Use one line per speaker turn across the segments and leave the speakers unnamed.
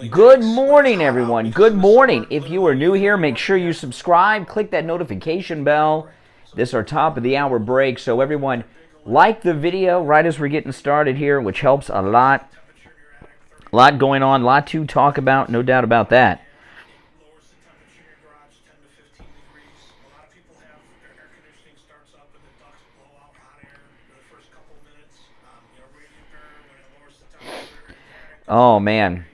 Good morning, everyone. Good morning. If you are new here, make sure you subscribe. Click that notification bell. This is our top of the hour break. So everyone, like the video right as we're getting started here, which helps a lot. A lot going on, a lot to talk about, no doubt about that. Oh, man.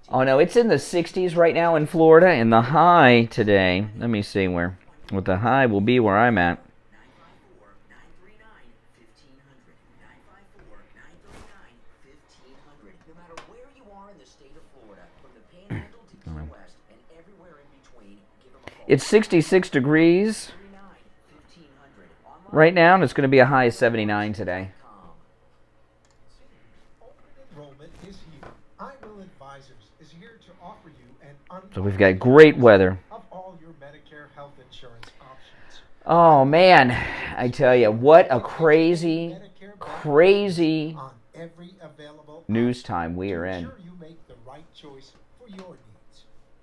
Oh, no, it's in the 60s right now in Florida, and the high today, let me see what the high will be where I'm at. It's 66 degrees right now, and it's going to be a high of 79 today. So we've got great weather. Oh, man, I tell you, what a crazy news time we are in.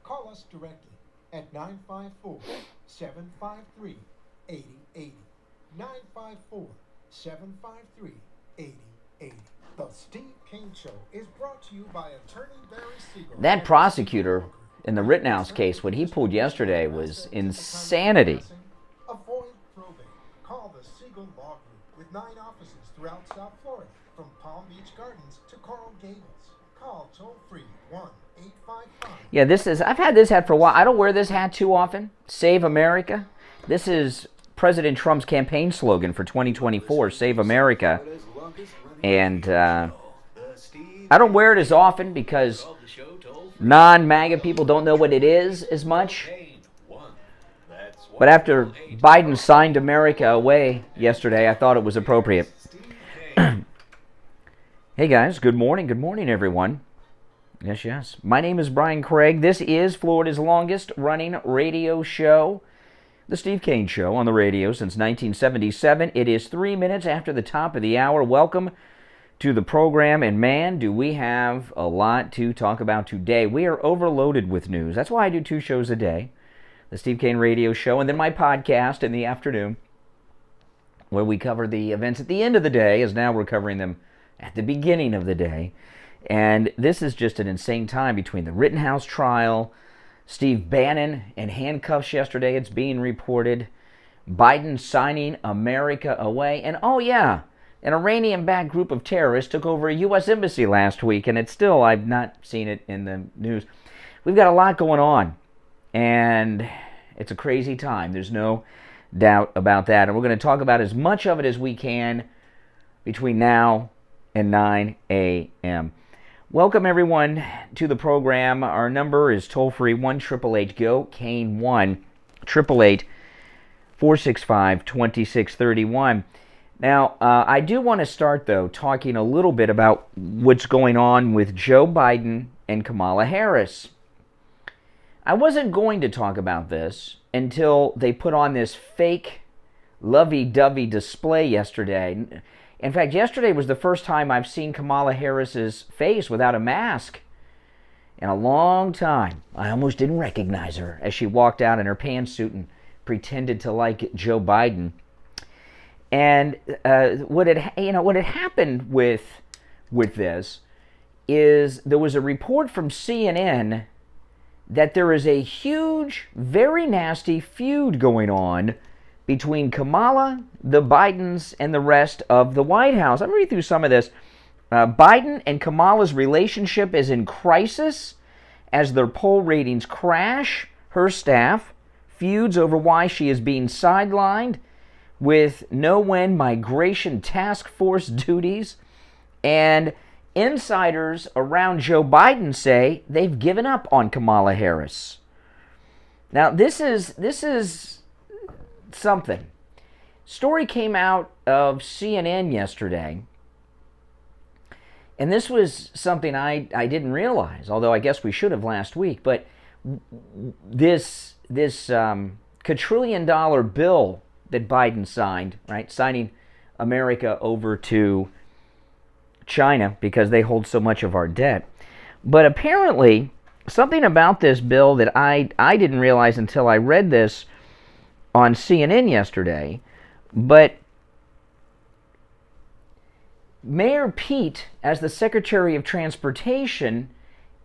Call us directly at 954-753-8080. 954-753-8080. The Steve Kane Show is brought to you by attorney Barry Siegel.
That prosecutor in the Rittenhouse case, what he pulled yesterday was insanity.
Avoid probate. Call the Siegel Law Group with 9 offices throughout South Florida, from Palm Beach Gardens to Coral Gables. Call toll-free 1-855.
Yeah, I've had this hat for a while. I don't wear this hat too often. Save America. This is President Trump's campaign slogan for 2024, Save America. And I don't wear it as often because non-MAGA people don't know what it is as much. But after Biden signed America away yesterday, I thought it was appropriate. Hey guys, good morning. Good morning, everyone. Yes. My name is Brian Craig. This is Florida's longest running radio show, The Steve Kane Show, on the radio since 1977. It is 3 minutes after the top of the hour. Welcome to the program, and man, do we have a lot to talk about today. We are overloaded with news. That's why I do 2 shows a day, the Steve Kane Radio Show, and then my podcast in the afternoon, where we cover the events at the end of the day, as now we're covering them at the beginning of the day. And this is just an insane time between the Rittenhouse trial, Steve Bannon in handcuffs yesterday, it's being reported, Biden signing America away, and oh yeah, an Iranian-backed group of terrorists took over a U.S. embassy last week, and I've not seen it in the news. We've got a lot going on, and it's a crazy time. There's no doubt about that. And we're going to talk about as much of it as we can between now and 9 a.m. Welcome, everyone, to the program. Our number is toll-free, 1-888-GO-KANE, 1-888-465-2631. Now, I do want to start, though, talking a little bit about what's going on with Joe Biden and Kamala Harris. I wasn't going to talk about this until they put on this fake lovey-dovey display yesterday. In fact, yesterday was the first time I've seen Kamala Harris's face without a mask in a long time. I almost didn't recognize her as she walked out in her pantsuit and pretended to like Joe Biden. And what had happened with this is there was a report from CNN that there is a huge, very nasty feud going on between Kamala, the Bidens, and the rest of the White House. I'm going to read through some of this. Biden and Kamala's relationship is in crisis as their poll ratings crash. Her staff feuds over why she is being sidelined with no-win migration task force duties, and insiders around Joe Biden say they've given up on Kamala Harris. Now, this is something. Story came out of CNN yesterday, and this was something I didn't realize, although I guess we should have last week, but this quadrillion-dollar bill that Biden signed, right, signing America over to China, because they hold so much of our debt. But apparently, something about this bill that I didn't realize until I read this on CNN yesterday, but Mayor Pete, as the Secretary of Transportation,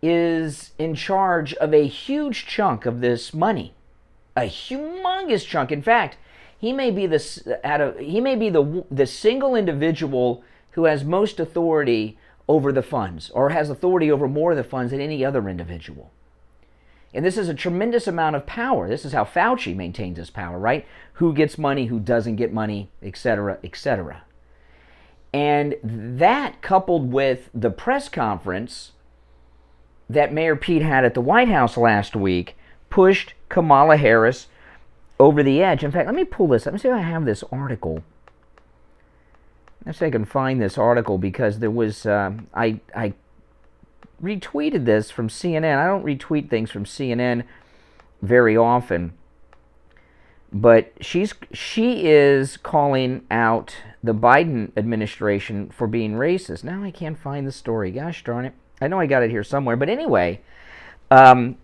is in charge of a huge chunk of this money. A humongous chunk. In fact, he may be the single individual who has most authority over the funds, or has authority over more of the funds than any other individual. And this is a tremendous amount of power. This is how Fauci maintains his power, right? Who gets money, who doesn't get money, etc., etc. And that, coupled with the press conference that Mayor Pete had at the White House last week, pushed Kamala Harris over the edge. In fact, let me pull this up. Let me see if I have this article. Let's see if I can find this article, because there was, I retweeted this from CNN. I don't retweet things from CNN very often. But she is calling out the Biden administration for being racist. Now I can't find the story. Gosh darn it. I know I got it here somewhere. But anyway, Kamala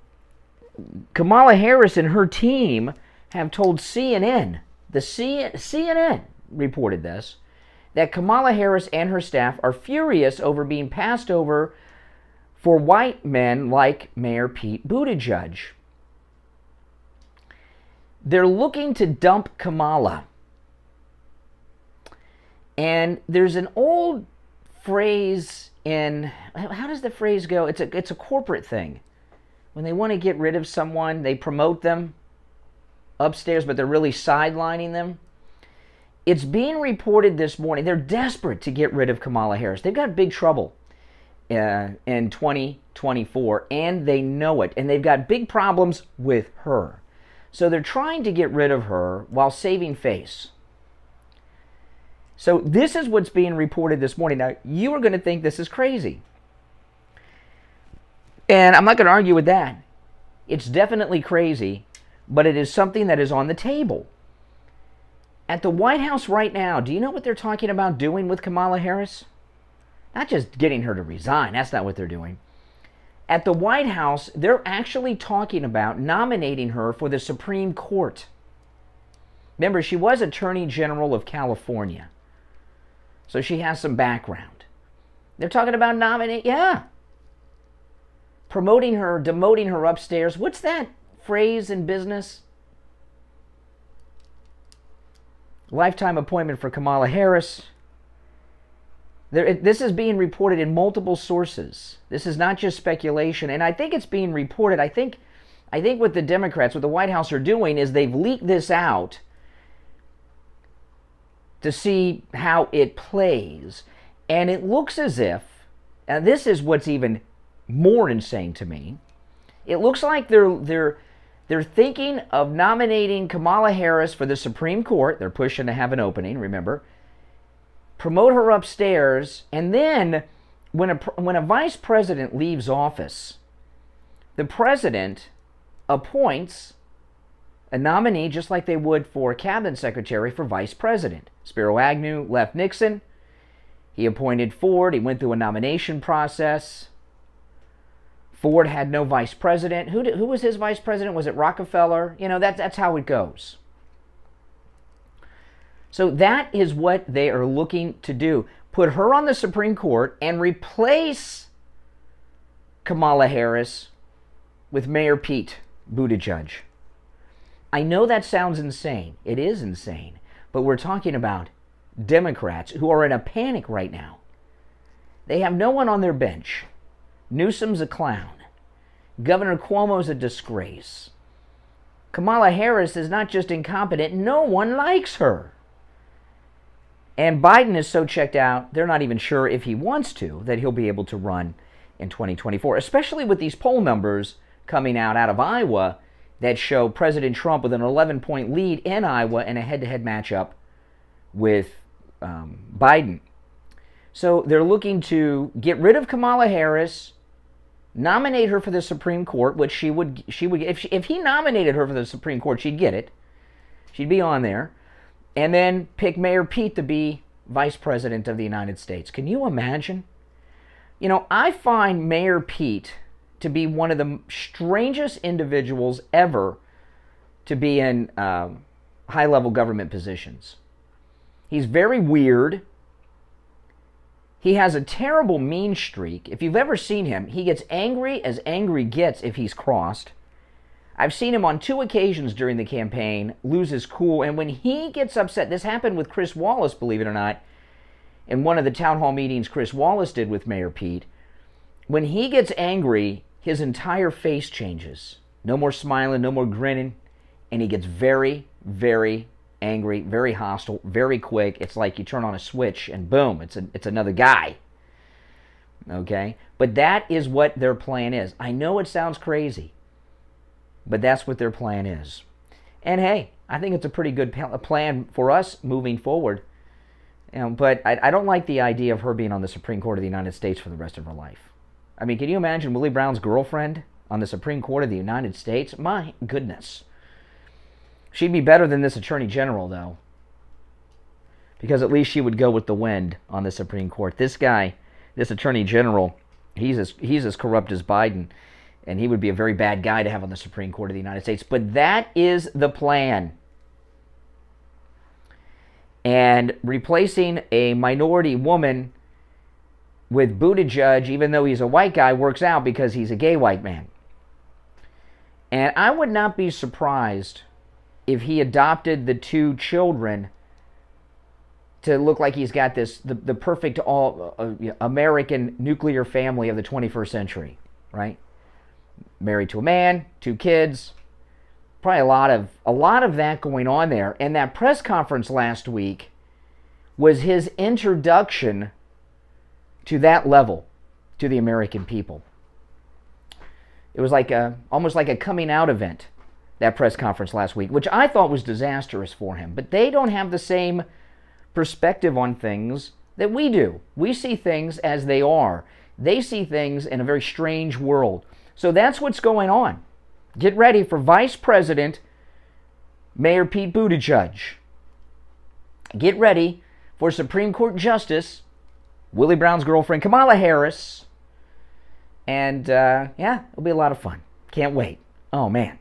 Harris and her team have told CNN, CNN reported this, that Kamala Harris and her staff are furious over being passed over for white men like Mayor Pete Buttigieg. They're looking to dump Kamala. And there's an old phrase in, how does the phrase go? It's a corporate thing. When they want to get rid of someone, they promote them upstairs, but they're really sidelining them. It's being reported this morning. They're desperate to get rid of Kamala Harris. They've got big trouble in 2024, and they know it. And they've got big problems with her. So they're trying to get rid of her while saving face. So this is what's being reported this morning. Now, you are going to think this is crazy. And I'm not going to argue with that. It's definitely crazy, but it is something that is on the table. At the White House right now, do you know what they're talking about doing with Kamala Harris? Not just getting her to resign. That's not what they're doing. At the White House, they're actually talking about nominating her for the Supreme Court. Remember, she was Attorney General of California. So she has some background. They're talking about promoting her, demoting her upstairs. What's that phrase in business? Lifetime appointment for Kamala Harris. This is being reported in multiple sources. This is not just speculation. And I think it's being reported. I think what the Democrats, what the White House are doing is they've leaked this out to see how it plays. And it looks as if, and this is what's even more insane to me, it looks like they're thinking of nominating Kamala Harris for the Supreme Court. They're pushing to have an opening, remember. Promote her upstairs, and then when a vice president leaves office, the president appoints a nominee just like they would for a cabinet secretary for vice president. Spiro Agnew left Nixon. He appointed Ford. He went through a nomination process. Ford had no vice president. Who was his vice president? Was it Rockefeller? You know, that's how it goes. So that is what they are looking to do. Put her on the Supreme Court and replace Kamala Harris with Mayor Pete Buttigieg. I know that sounds insane. It is insane. But we're talking about Democrats who are in a panic right now. They have no one on their bench. Newsom's a clown. Governor Cuomo's a disgrace. Kamala Harris is not just incompetent, no one likes her. And Biden is so checked out, they're not even sure if he wants to, that he'll be able to run in 2024, especially with these poll numbers coming out of Iowa that show President Trump with an 11-point lead in Iowa in a head-to-head matchup with Biden. So they're looking to get rid of Kamala Harris, nominate her for the Supreme Court, which she would if he nominated her for the Supreme Court, she'd get it. She'd be on there. And then pick Mayor Pete to be Vice President of the United States. Can you imagine? You know, I find Mayor Pete to be one of the strangest individuals ever to be in high-level government positions. He's very weird. He has a terrible mean streak. If you've ever seen him, he gets angry as angry gets if he's crossed. I've seen him on 2 occasions during the campaign lose his cool, and when he gets upset, this happened with Chris Wallace, believe it or not, in one of the town hall meetings Chris Wallace did with Mayor Pete. When he gets angry, his entire face changes. No more smiling, no more grinning, and he gets very, very angry, very hostile, very quick. It's like you turn on a switch and boom, it's another guy. Okay? But that is what their plan is. I know it sounds crazy, but that's what their plan is. And hey, I think it's a pretty good plan for us moving forward. You know, but I don't like the idea of her being on the Supreme Court of the United States for the rest of her life. I mean, can you imagine Willie Brown's girlfriend on the Supreme Court of the United States? My goodness. She'd be better than this Attorney General, though, because at least she would go with the wind on the Supreme Court. This guy, this Attorney General, he's as corrupt as Biden, and he would be a very bad guy to have on the Supreme Court of the United States. But that is the plan. And replacing a minority woman with Buttigieg, even though he's a white guy, works out because he's a gay white man. And I would not be surprised if he adopted the 2 children to look like he's got the perfect American nuclear family of the 21st century, right? Married to a man, 2 kids. Probably a lot of that going on there. And that press conference last week was his introduction to that level, to the American people. It was like almost like a coming out event, that press conference last week, which I thought was disastrous for him. But they don't have the same perspective on things that we do. We see things as they are. They see things in a very strange world. So that's what's going on. Get ready for Vice President Mayor Pete Buttigieg. Get ready for Supreme Court Justice Willie Brown's girlfriend Kamala Harris. And yeah, it'll be a lot of fun. Can't wait. Oh, man.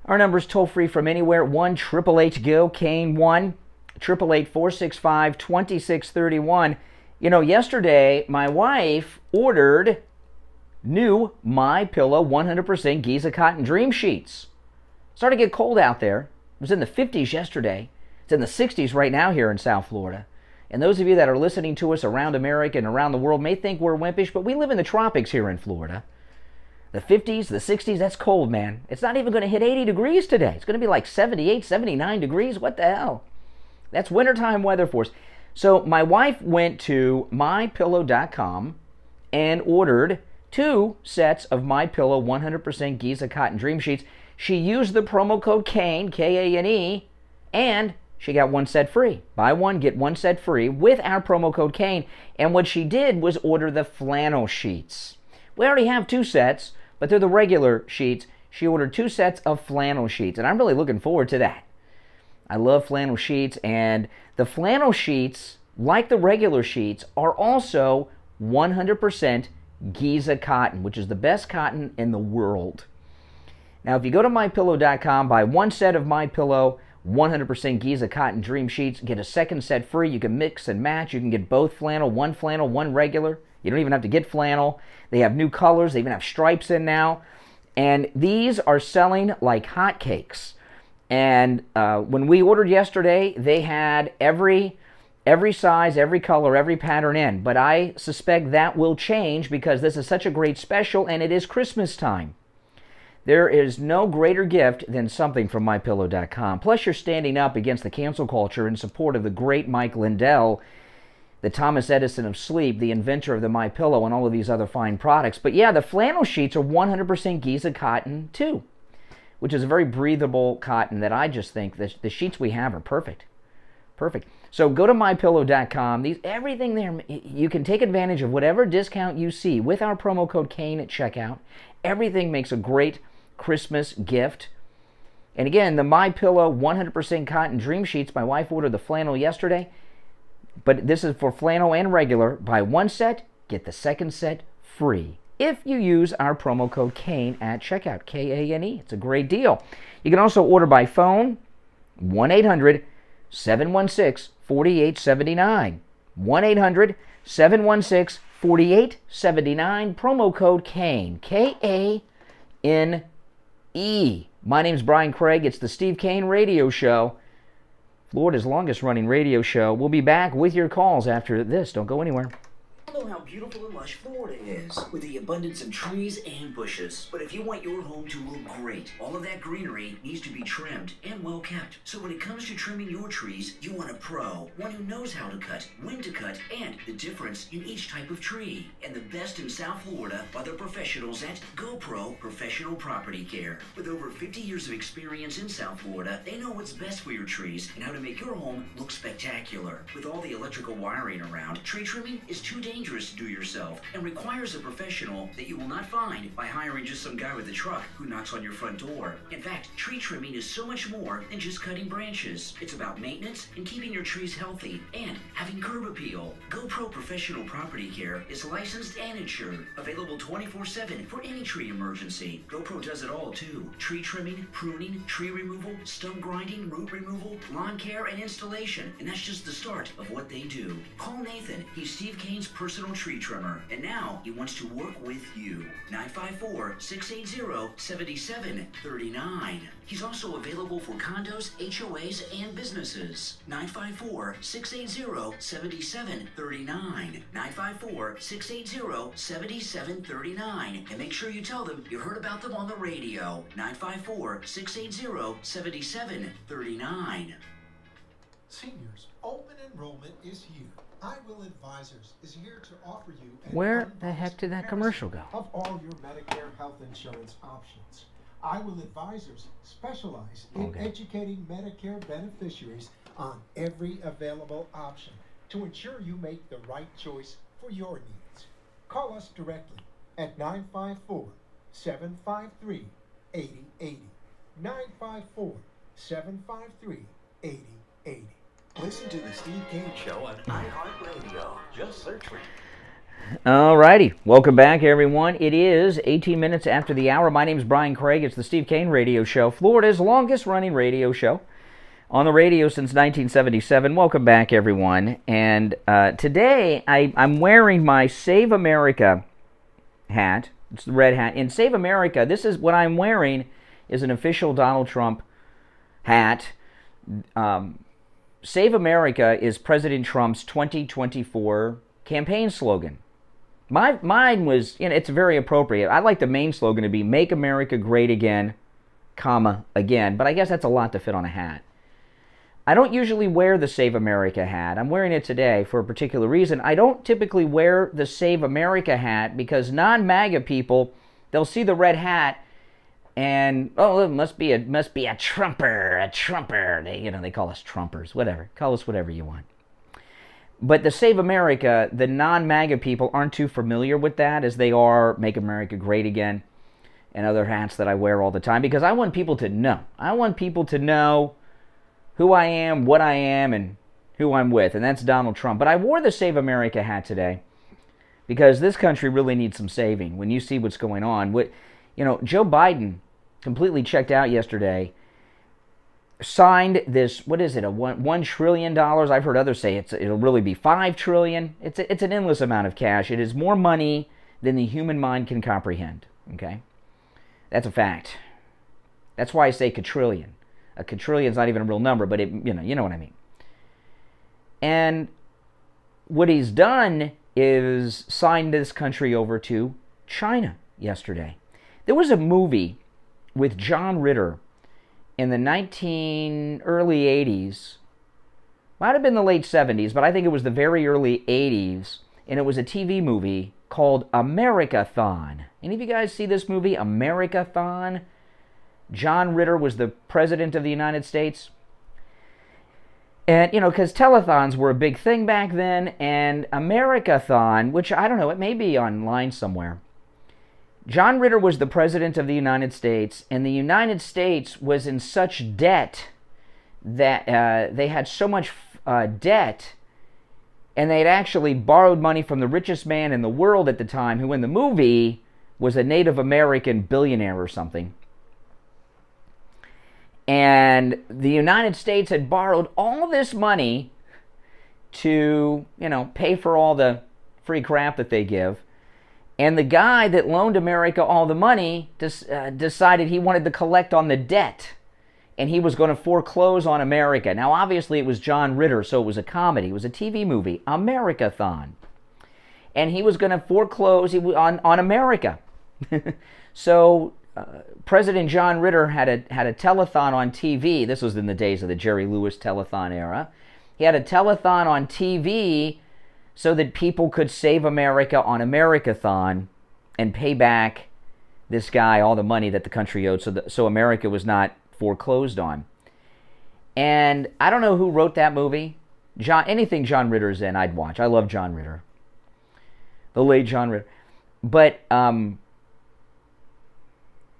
Our number's toll-free from anywhere, 1-888-GO-CANE, 1-888-465-2631. You know, yesterday, my wife ordered new MyPillow 100% Giza Cotton Dream Sheets. Started to get cold out there. It was in the 50s yesterday. It's in the 60s right now here in South Florida. And those of you that are listening to us around America and around the world may think we're wimpish, but we live in the tropics here in Florida. The 50s, the 60s, that's cold, man. It's not even going to hit 80 degrees today. It's going to be like 78, 79 degrees. What the hell? That's wintertime weather for us. So my wife went to MyPillow.com and ordered 2 sets of MyPillow 100% Giza Cotton Dream Sheets. She used the promo code KANE, K-A-N-E, and she got 1 set free. Buy 1, get 1 set free with our promo code KANE. And what she did was order the flannel sheets. We already have 2 sets, but they're the regular sheets. She ordered 2 sets of flannel sheets, and I'm really looking forward to that. I love flannel sheets, and the flannel sheets, like the regular sheets, are also 100% Giza cotton, which is the best cotton in the world. Now, if you go to MyPillow.com, buy 1 set of MyPillow 100% Giza Cotton Dream Sheets, get a 2nd set free. You can mix and match. You can get both flannel, 1 regular. You don't even have to get flannel. They have new colors. They even have stripes in now. And these are selling like hotcakes. And when we ordered yesterday, they had every size, every color, every pattern in. But I suspect that will change because this is such a great special and it is Christmas time. There is no greater gift than something from MyPillow.com. Plus, you're standing up against the cancel culture in support of the great Mike Lindell, the Thomas Edison of sleep, the inventor of the MyPillow, and all of these other fine products. But yeah, the flannel sheets are 100% Giza cotton too, which is a very breathable cotton that I just think the sheets we have are perfect. Perfect. So go to MyPillow.com. Everything there, you can take advantage of whatever discount you see with our promo code KANE at checkout. Everything makes a great Christmas gift. And again, the MyPillow 100% cotton dream sheets, my wife ordered the flannel yesterday. But this is for flannel and regular. Buy one set, get the second set free if you use our promo code KANE at checkout, K-A-N-E. It's a great deal. You can also order by phone, 1-800-716-4879. 1-800-716-4879. Promo code KANE, K-A-N-E. My name's Brian Craig. It's the Steve Kane Radio Show, Florida's longest running radio show. We'll be back with your calls after this. Don't go anywhere.
I know how beautiful and lush Florida is, with the abundance of trees and bushes. But if you want your home to look great, all of that greenery needs to be trimmed and well kept. So when it comes to trimming your trees, you want a pro, one who knows how to cut, when to cut, and the difference in each type of tree. And the best in South Florida are the professionals at GoPro Professional Property Care. With over 50 years of experience in South Florida, they know what's best for your trees and how to make your home look spectacular. With all the electrical wiring around, tree trimming is too dangerous to do yourself and requires a professional that you will not find by hiring just some guy with a truck who knocks on your front door. In fact, tree trimming is so much more than just cutting branches. It's about maintenance and keeping your trees healthy and having curb appeal. GoPro Professional Property Care is licensed and insured, available 24/7 for any tree emergency. GoPro does it all too: tree trimming, pruning, tree removal, stump grinding, root removal, lawn care, and installation. And that's just the start of what they do. Call Nathan. He's Steve Kane's personal tree trimmer, and now he wants to work with you. 954-680-7739. He's also available for condos, HOAs, and businesses. 954-680-7739. 954-680-7739. And make sure you tell them you heard about them on the radio. 954-680-7739.
Seniors, open enrollment is here. I Will Advisors is here to offer you
Where the heck did that commercial go?
of all your Medicare health insurance options. I Will Advisors specialize in educating Medicare beneficiaries on every available option to ensure you make the right choice for your needs. Call us directly at 954-753-8080. 954-753-8080. Listen to the Steve Kane Show on iHeartRadio. Just search for it.
All righty. Welcome back, everyone. It is 18 minutes after the hour. My name is Brian Craig. It's the Steve Kane Radio Show, Florida's longest-running radio show. On the radio since 1977. Welcome back, everyone. And today, I'm wearing my Save America hat. It's the red hat. In Save America, this is what I'm wearing is an official Donald Trump hat. Save America is President Trump's 2024 campaign slogan. Mine was, it's very appropriate. I like the main slogan to be Make America Great Again, comma, again. But I guess that's a lot to fit on a hat. I don't usually wear the Save America hat. I'm wearing it today for a particular reason. I don't typically wear the Save America hat because non-MAGA people, they'll see the red hat and, it must be a Trumper. They call us Trumpers, whatever. Call us whatever you want. But the Save America, the non-MAGA people aren't too familiar with that as they are Make America Great Again and other hats that I wear all the time because I want people to know. I want people to know who I am, what I am, and who I'm with, and that's Donald Trump. But I wore the Save America hat today because this country really needs some saving when you see what's going on. Joe Biden completely checked out yesterday, signed this, what is it, $1 trillion? I've heard others say it'll really be $5 trillion. It's an endless amount of cash. It is more money than the human mind can comprehend, okay? That's a fact. That's why I say quadrillion. A quadrillion's not even a real number, but you know what I mean. And what he's done is signed this country over to China yesterday. There was a movie with John Ritter in the early 80s. Might have been the late 70s, but I think it was the very early 80s. And it was a TV movie called Americathon. Any of you guys see this movie, Americathon? John Ritter was the president of the United States. And, because telethons were a big thing back then, and Americathon, which I don't know, it may be online somewhere. John Ritter was the president of the United States, and the United States was in such debt that they had so much debt And they'd actually borrowed money from the richest man in the world at the time, who in the movie was a Native American billionaire or something. And the United States had borrowed all this money to, pay for all the free crap that they give. And the guy that loaned America all the money decided he wanted to collect on the debt. And he was going to foreclose on America. Now, obviously, it was John Ritter, so it was a comedy. It was a TV movie, Americathon. And he was going to foreclose on America. So President John Ritter had a telethon on TV. This was in the days of the Jerry Lewis telethon era. He had a telethon on TV so that people could save America on Americathon and pay back this guy all the money that the country owed, so America was not foreclosed on. And I don't know who wrote that movie. Anything John Ritter's in, I'd watch. I love John Ritter. The late John Ritter. But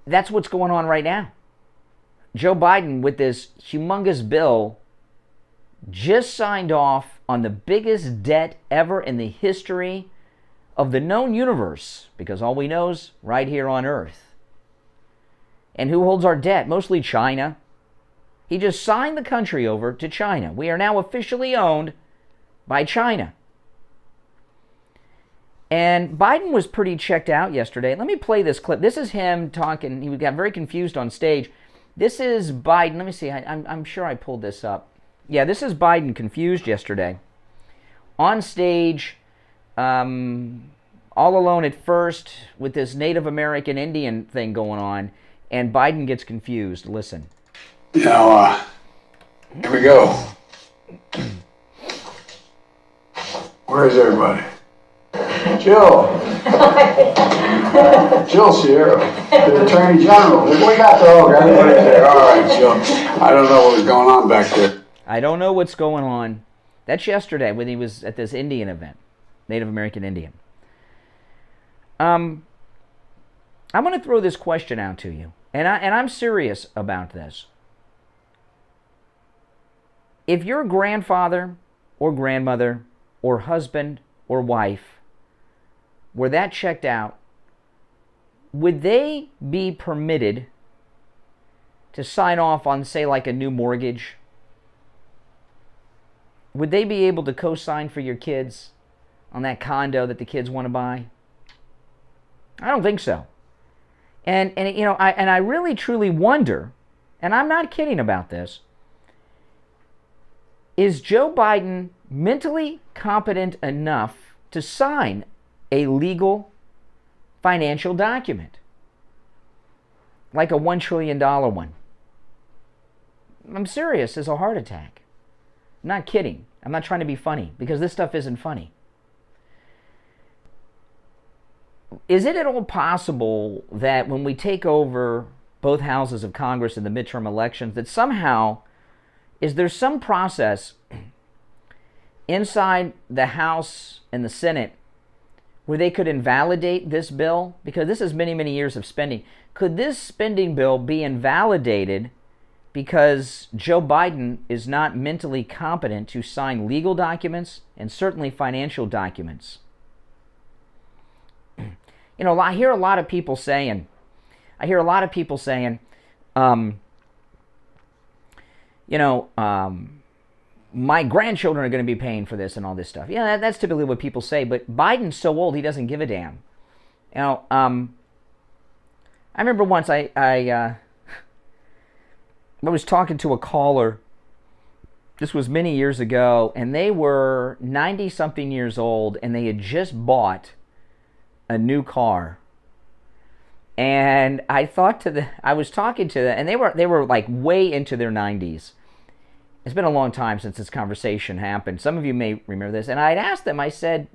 that's what's going on right now. Joe Biden, with this humongous bill, just signed off on the biggest debt ever in the history of the known universe, because all we know is right here on Earth. And who holds our debt? Mostly China. He just signed the country over to China. We are now officially owned by China. And Biden was pretty checked out yesterday. Let me play this clip. This is him talking. He got very confused on stage. This is Biden. Let me see. I'm sure I pulled this up. Yeah, this is Biden confused yesterday. On stage, all alone at first, with this Native American Indian thing going on. And Biden gets confused. Listen.
Now, here we go. Where's everybody? Jill. Jill Sierra, the Attorney General. We got the whole everybody's there. All right, Jill. I don't know what was going on back there.
I don't know what's going on. That's yesterday when he was at this Indian event, Native American Indian. I'm going to throw this question out to you. And I'm serious about this. If your grandfather or grandmother or husband or wife were that checked out, would they be permitted to sign off on, say, like a new mortgage? Would they be able to co-sign for your kids on that condo that the kids want to buy? I don't think so. And I really truly wonder, and I'm not kidding about this, is Joe Biden mentally competent enough to sign a legal financial document? Like a $1 trillion one. I'm serious as a heart attack. I'm not kidding. I'm not trying to be funny, because this stuff isn't funny. Is it at all possible that when we take over both houses of Congress in the midterm elections, that somehow, is there some process inside the House and the Senate where they could invalidate this bill? Because this is many, many years of spending. Could this spending bill be invalidated because Joe Biden is not mentally competent to sign legal documents and certainly financial documents? I hear a lot of people saying, my grandchildren are going to be paying for this and all this stuff. Yeah, that's typically what people say, but Biden's so old, he doesn't give a damn. I remember once I was talking to a caller. This was many years ago, and they were 90-something years old, and they had just bought a new car. And I was talking to them, and they were like way into their 90s. It's been a long time since this conversation happened. Some of you may remember this. And I'd asked them, I said,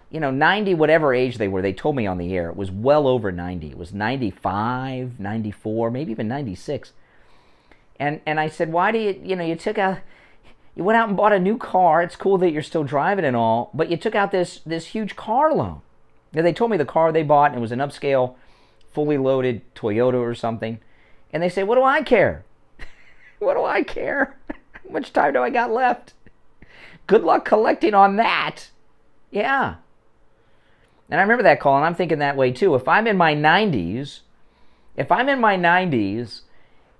90, whatever age they were, they told me on the air, it was well over 90. It was 95, 94, maybe even 96. And I said, why do you went out and bought a new car. It's cool that you're still driving and all, but you took out this huge car loan. Now, they told me the car they bought, and it was an upscale, fully loaded Toyota or something. And they say, what do I care? What do I care? How much time do I got left? Good luck collecting on that. Yeah. And I remember that call, and I'm thinking that way too. If I'm in my 90s,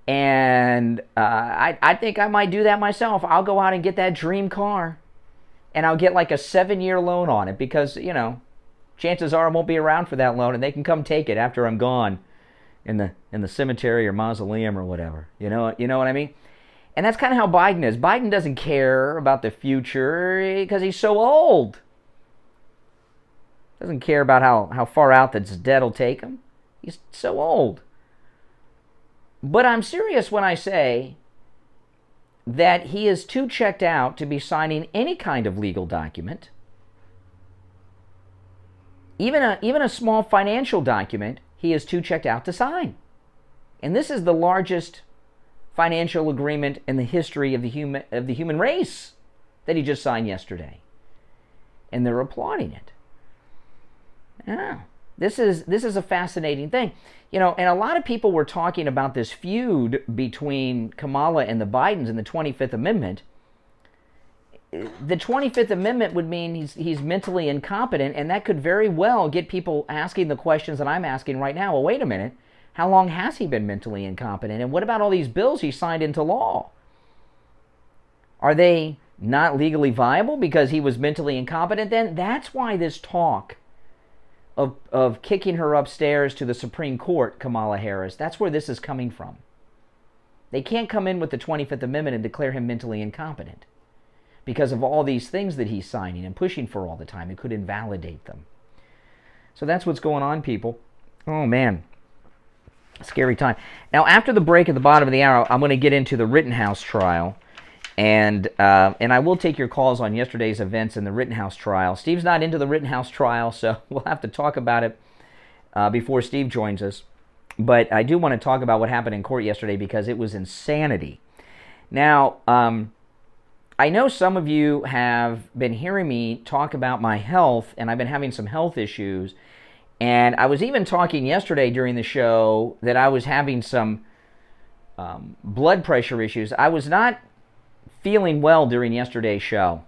and I think I might do that myself, I'll go out and get that dream car. And I'll get like a 7-year loan on it because, chances are I won't be around for that loan, and they can come take it after I'm gone in the cemetery or mausoleum or whatever. You know what I mean? And that's kind of how Biden is. Biden doesn't care about the future because he's so old. Doesn't care about how far out this debt will take him. He's so old. But I'm serious when I say that he is too checked out to be signing any kind of legal document. Even a small financial document, he is too checked out to sign. And this is the largest financial agreement in the history of the human race that he just signed yesterday. And they're applauding it. Yeah. This is a fascinating thing. And a lot of people were talking about this feud between Kamala and the Bidens in the 25th Amendment. The 25th Amendment would mean he's mentally incompetent, and that could very well get people asking the questions that I'm asking right now. Well, wait a minute. How long has he been mentally incompetent? And what about all these bills he signed into law? Are they not legally viable because he was mentally incompetent then? That's why this talk of kicking her upstairs to the Supreme Court, Kamala Harris, that's where this is coming from. They can't come in with the 25th Amendment and declare him mentally incompetent because of all these things that he's signing and pushing for all the time. It could invalidate them. So that's what's going on, people. Oh, man. Scary time. Now, after the break at the bottom of the hour, I'm going to get into the Rittenhouse trial. And I will take your calls on yesterday's events in the Rittenhouse trial. Steve's not into the Rittenhouse trial, so we'll have to talk about it before Steve joins us. But I do want to talk about what happened in court yesterday because it was insanity. Now, I know some of you have been hearing me talk about my health, and I've been having some health issues. And I was even talking yesterday during the show that I was having some blood pressure issues. I was not feeling well during yesterday's show.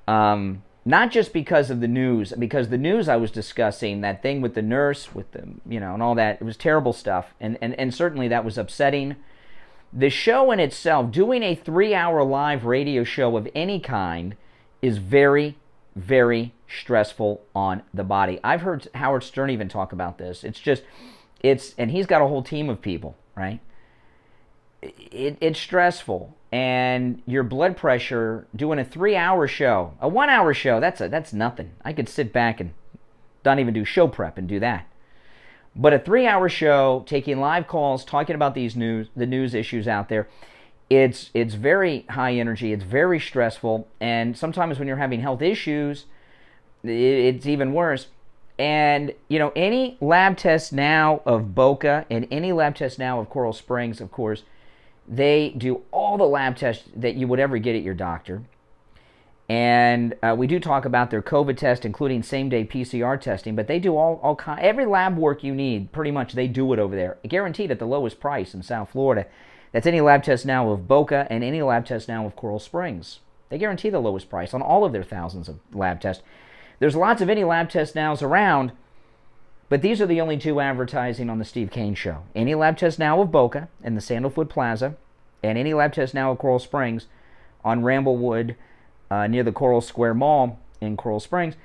Not just because of the news, because the news I was discussing, that thing with the nurse, with the, and all that, it was terrible stuff. And certainly that was upsetting. The show in itself, doing a 3-hour live radio show of any kind is very, very stressful on the body. I've heard Howard Stern even talk about this. And he's got a whole team of people, right? It's stressful. And your blood pressure, doing a 3-hour show, a 1-hour show, that's nothing. I could sit back and not even do show prep and do that. But a 3-hour show, taking live calls, talking about the news issues out there, it's very high energy, it's very stressful, and sometimes when you're having health issues, it's even worse. And, any lab test now of Boca and any lab test now of Coral Springs, of course, they do all the lab tests that you would ever get at your doctor. And we do talk about their COVID test, including same-day PCR testing, but they do every lab work you need, pretty much they do it over there, guaranteed at the lowest price in South Florida. That's any lab test now of Boca and any lab test now of Coral Springs. They guarantee the lowest price on all of their thousands of lab tests. There's lots of any lab test nows around, but these are the only two advertising on the Steve Kane Show. Any lab test now of Boca in the Sandalwood Plaza, and any lab test now of Coral Springs on Ramblewood near the Coral Square Mall in Coral Springs.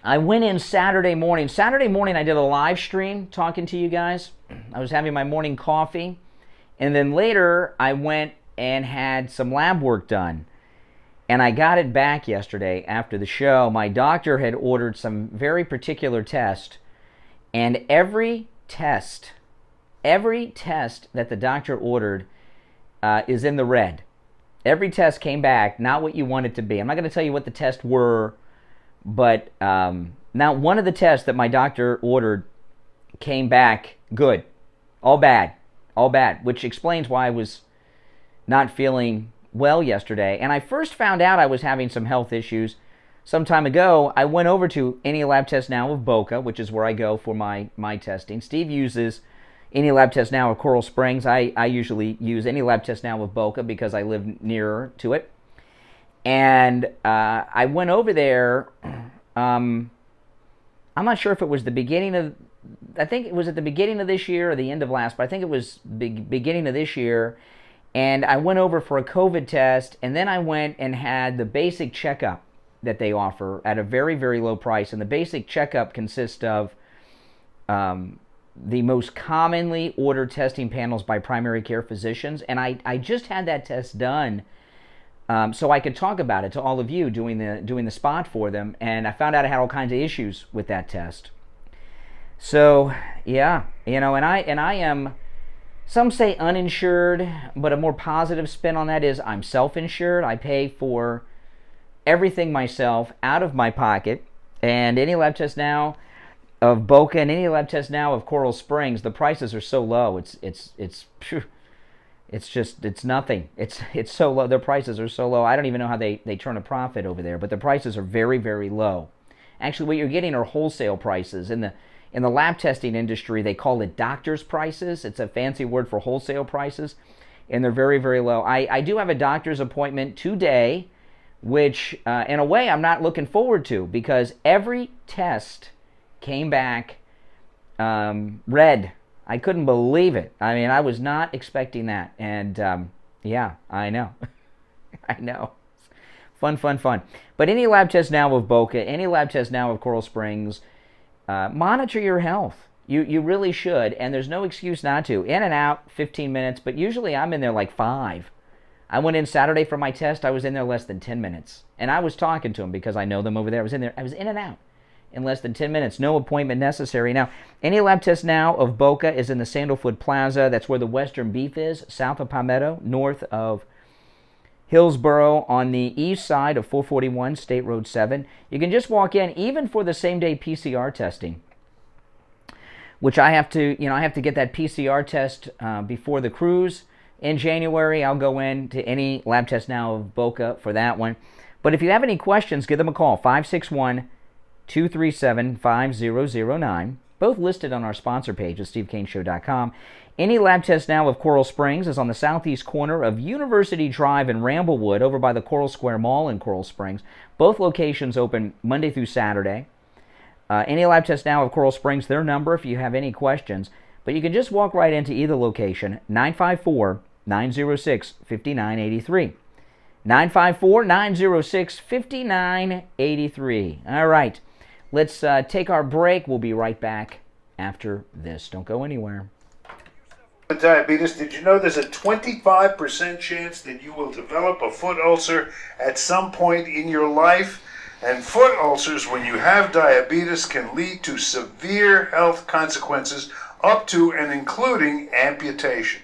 I went in Saturday morning. Saturday morning I did a live stream talking to you guys. I was having my morning coffee. And then later I went and had some lab work done. And I got it back yesterday after the show. My doctor had ordered some very particular test. And every test that the doctor ordered is in the red. Every test came back not what you want it to be. I'm not going to tell you what the tests were, but now one of the tests that my doctor ordered came back good. All bad, which explains why I was not feeling well yesterday. And I first found out I was having some health issues some time ago. I went over to any lab test now of Boca, which is where I go for my testing. Steve uses Any Lab Test Now of Coral Springs. I usually use Any Lab Test Now of Boca because I live nearer to it. And I went over there. I'm not sure if it was the beginning of, I think it was at the beginning of this year or the end of last, but I think it was beginning of this year. And I went over for a COVID test, and then I went and had the basic checkup that they offer at a very, very low price. And the basic checkup consists of the most commonly ordered testing panels by primary care physicians. And I just had that test done so I could talk about it to all of you doing the spot for them. And I found out I had all kinds of issues with that test. So, yeah, and I am, some say uninsured, but a more positive spin on that is I'm self-insured. I pay for everything myself out of my pocket. And Any Lab Test Now of Boca and Any Lab Test Now of Coral Springs, the prices are so low. It's nothing. It's so low. Their prices are so low. I don't even know how they turn a profit over there, but the prices are very, very low. Actually, what you're getting are wholesale prices. In the lab testing industry, they call it doctor's prices. It's a fancy word for wholesale prices, and they're very, very low. I do have a doctor's appointment today, which in a way I'm not looking forward to, because every test came back red. I couldn't believe it. I mean, I was not expecting that. And yeah, I know. I know. Fun. But Any Lab Test Now of Boca, Any Lab Test Now of Coral Springs, monitor your health. You really should, and there's no excuse not to. In and out, 15 minutes, but usually I'm in there like 5. I went in Saturday for my test. I was in there less than 10 minutes. And I was talking to them because I know them over there. I was in in and out in less than 10 minutes. No appointment necessary. Now, Any Lab Test Now of Boca is in the Sandalwood Plaza. That's where the Western Beef is, south of Palmetto, north of Hillsboro, on the east side of 441 State Road 7. You can just walk in, even for the same-day PCR testing, which I have to get that PCR test before the cruise in January. I'll go in to Any Lab Test Now of Boca for that one. But if you have any questions, give them a call, 561-237-5009. Both listed on our sponsor page at SteveKaneShow.com. Any Lab Test Now of Coral Springs is on the southeast corner of University Drive in Ramblewood, over by the Coral Square Mall in Coral Springs. Both locations open Monday through Saturday. Any Lab Test Now of Coral Springs, their number if you have any questions. But you can just walk right into either location, 954-906-5983. 954-906-5983. All right, let's take our break. We'll be right back after this. Don't go anywhere.
Diabetes, did you know there's a 25% chance that you will develop a foot ulcer at some point in your life? And foot ulcers, when you have diabetes, can lead to severe health consequences up to and including amputation.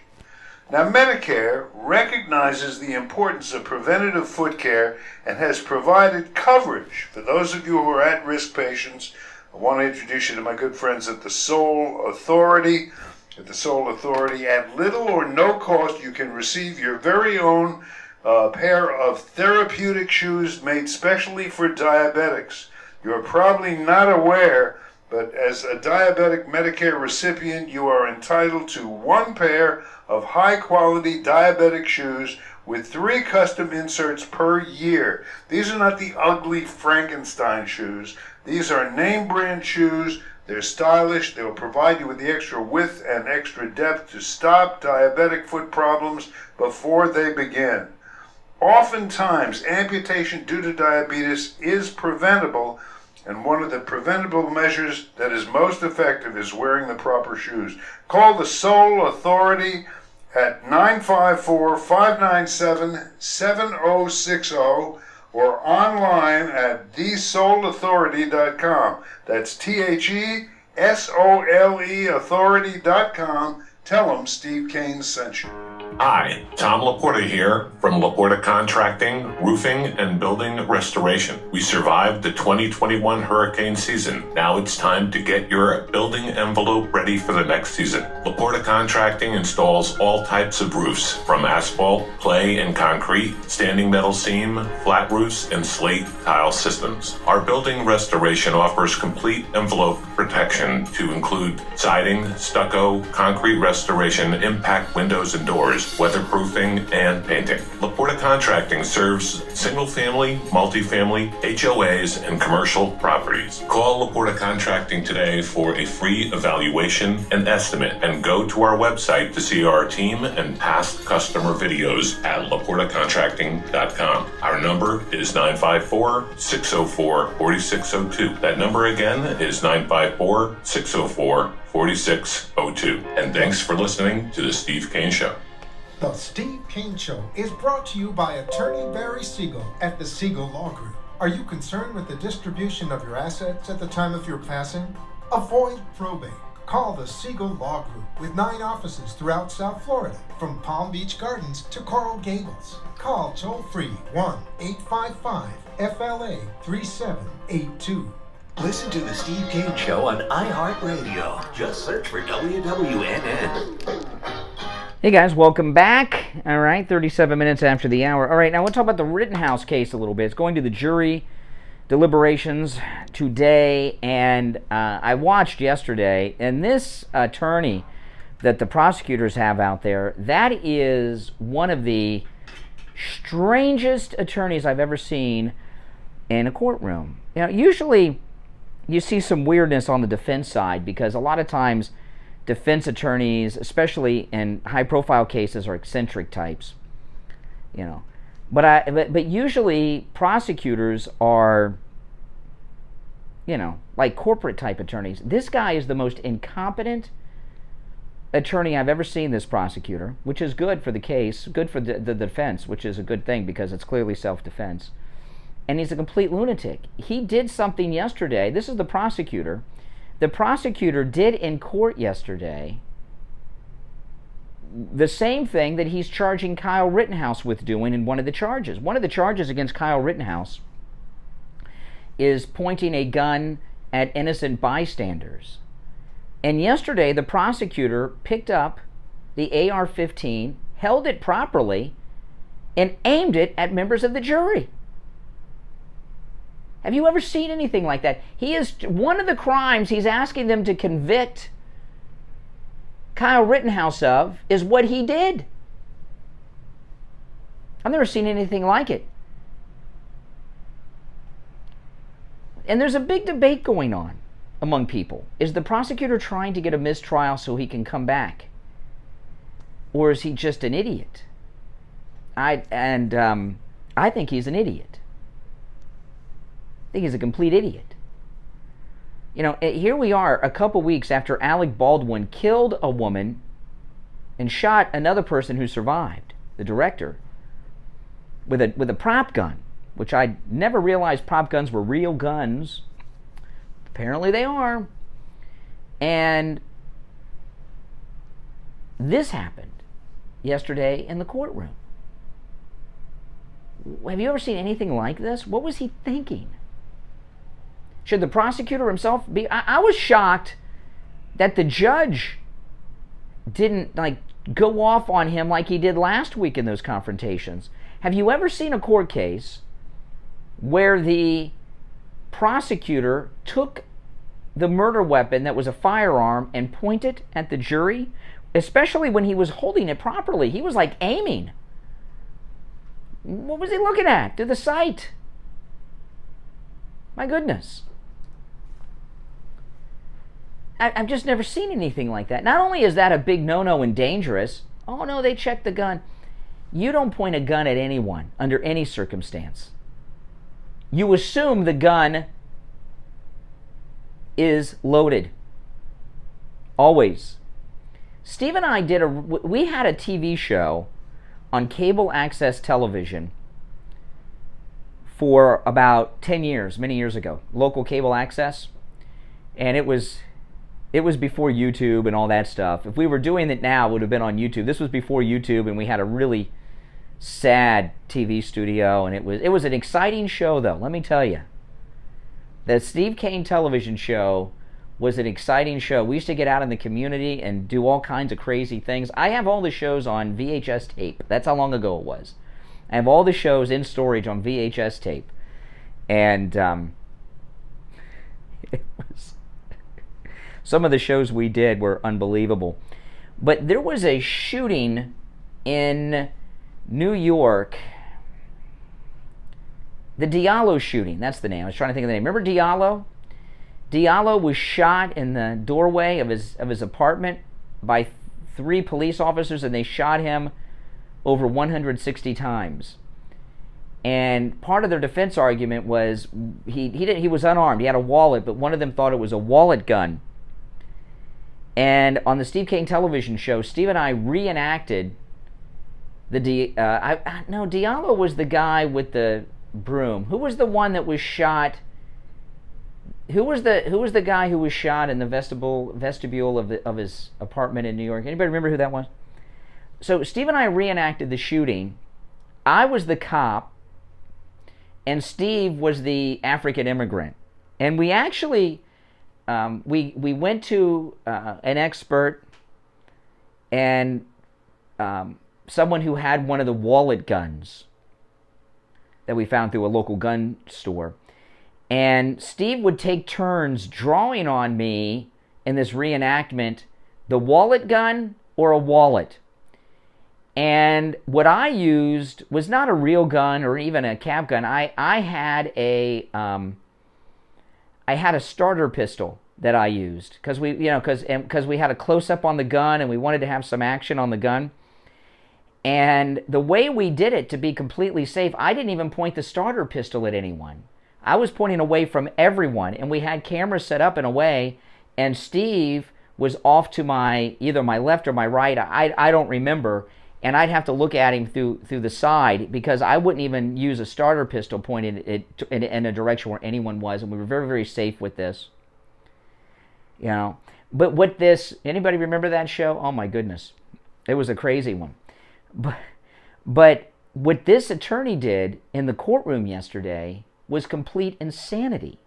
Now, Medicare recognizes the importance of preventative foot care and has provided coverage for those of you who are at-risk patients. I want to introduce you to my good friends at the Sole Authority. At the Sole Authority, at little or no cost, you can receive your very own pair of therapeutic shoes made specially for diabetics. You're probably not aware, but as a diabetic Medicare recipient, you are entitled to one pair of high-quality diabetic shoes with 3 custom inserts per year. These are not the ugly Frankenstein shoes. These are name-brand shoes. They're stylish. They'll provide you with the extra width and extra depth to stop diabetic foot problems before they begin. Oftentimes, amputation due to diabetes is preventable, and one of the preventable measures that is most effective is wearing the proper shoes. Call the Sole Authority at 954-597-7060 or online at thesoleauthority.com. That's THESOLE authority.com. Tell them Steve Kane sent you.
Hi, Tom LaPorta here from LaPorta Contracting, Roofing and Building Restoration. We survived the 2021 hurricane season. Now it's time to get your building envelope ready for the next season. LaPorta Contracting installs all types of roofs, from asphalt, clay and concrete, standing metal seam, flat roofs, and slate tile systems. Our building restoration offers complete envelope protection to include siding, stucco, concrete restoration, impact windows and doors, weatherproofing, and painting. LaPorta Contracting serves single-family, multifamily, HOAs, and commercial properties. Call LaPorta Contracting today for a free evaluation and estimate, and go to our website to see our team and past customer videos at LaPortaContracting.com. Our number is 954-604-4602. That number again is 954-604-4602. And thanks for listening to The Steve Kane Show.
The Steve Kane Show is brought to you by attorney Barry Siegel at the Siegel Law Group. Are you concerned with the distribution of your assets at the time of your passing? Avoid probate. Call the Siegel Law Group with 9 offices throughout South Florida, from Palm Beach Gardens to Coral Gables. Call toll-free 1-855-FLA-3782.
Listen to The Steve Kane Show on iHeartRadio. Just search for WWNN.
Hey guys, welcome back. All right, 37 minutes after the hour. All right, now we'll talk about the Rittenhouse case a little bit. It's going to the jury deliberations today, and I watched yesterday, and this attorney that the prosecutors have out there, that is one of the strangest attorneys I've ever seen in a courtroom. You know, usually you see some weirdness on the defense side, because a lot of times defense attorneys, especially in high-profile cases, are eccentric types, you know. But usually prosecutors are, you know, like corporate type attorneys. This guy is the most incompetent attorney I've ever seen, this prosecutor, which is good for the case, good for the defense, which is a good thing because it's clearly self-defense. And he's a complete lunatic. He did something yesterday. This is the prosecutor. The prosecutor did in court yesterday the same thing that he's charging Kyle Rittenhouse with doing in one of the charges. One of the charges against Kyle Rittenhouse is pointing a gun at innocent bystanders. And yesterday, the prosecutor picked up the AR-15, held it properly, and aimed it at members of the jury. Have you ever seen anything like that? He is one of the crimes he's asking them to convict Kyle Rittenhouse of is what he did. I've never seen anything like it. And there's a big debate going on among people. Is the prosecutor trying to get a mistrial so he can come back? Or is he just an idiot? I think he's an idiot. I think he's a complete idiot. You know, here we are a couple weeks after Alec Baldwin killed a woman and shot another person who survived, the director, with a prop gun, which I never realized prop guns were real guns. Apparently they are. And this happened yesterday in the courtroom. Have you ever seen anything like this? What was he thinking? Should the prosecutor himself be? I was shocked that the judge didn't go off on him like he did last week in those confrontations. Have you ever seen a court case where the prosecutor took the murder weapon that was a firearm and pointed at the jury, especially when he was holding it properly? He was like aiming. What was he looking at? To the sight. My goodness. I've just never seen anything like that. Not only is that a big no-no and dangerous, oh no, they checked the gun. You don't point a gun at anyone under any circumstance. You assume the gun is loaded. Always. Steve and I we had a TV show on cable access television for about 10 years, many years ago, local cable access. And it was It was before YouTube and all that stuff. If we were doing it now, it would have been on YouTube. This was before YouTube, and we had a really sad TV studio, and it was an exciting show, though. Let me tell you, the Steve Kane television show was an exciting show. We used to get out in the community and do all kinds of crazy things. I have all the shows on VHS tape. That's how long ago it was. I have all the shows in storage on VHS tape, and it was, some of the shows we did were unbelievable. But there was a shooting in New York, the Diallo shooting, that's the name. I was trying to think of the name. Remember Diallo? Diallo was shot in the doorway of his apartment by 3 police officers, and they shot him over 160 times. And part of their defense argument was he was unarmed. He had a wallet, but one of them thought it was a wallet gun. And on the Steve Kane television show, Steve and I reenacted Diallo was the guy with the broom. Who was the one that was shot? Who was the guy who was shot in the vestibule of his apartment in New York? Anybody remember who that was? So Steve and I reenacted the shooting. I was the cop, and Steve was the African immigrant. And we actually we went to an expert and someone who had one of the wallet guns that we found through a local gun store. And Steve would take turns drawing on me in this reenactment, the wallet gun or a wallet. And what I used was not a real gun or even a cap gun. I had a starter pistol that I used because we had a close up on the gun and we wanted to have some action on the gun. And the way we did it to be completely safe, I didn't even point the starter pistol at anyone. I was pointing away from everyone, and we had cameras set up in a way, and Steve was off to either my left or my right. I don't remember, and I'd have to look at him through the side because I wouldn't even use a starter pistol pointed in a direction where anyone was, and we were very, very safe with this. You know, but anybody remember that show? Oh my goodness, it was a crazy one. But what this attorney did in the courtroom yesterday was complete insanity.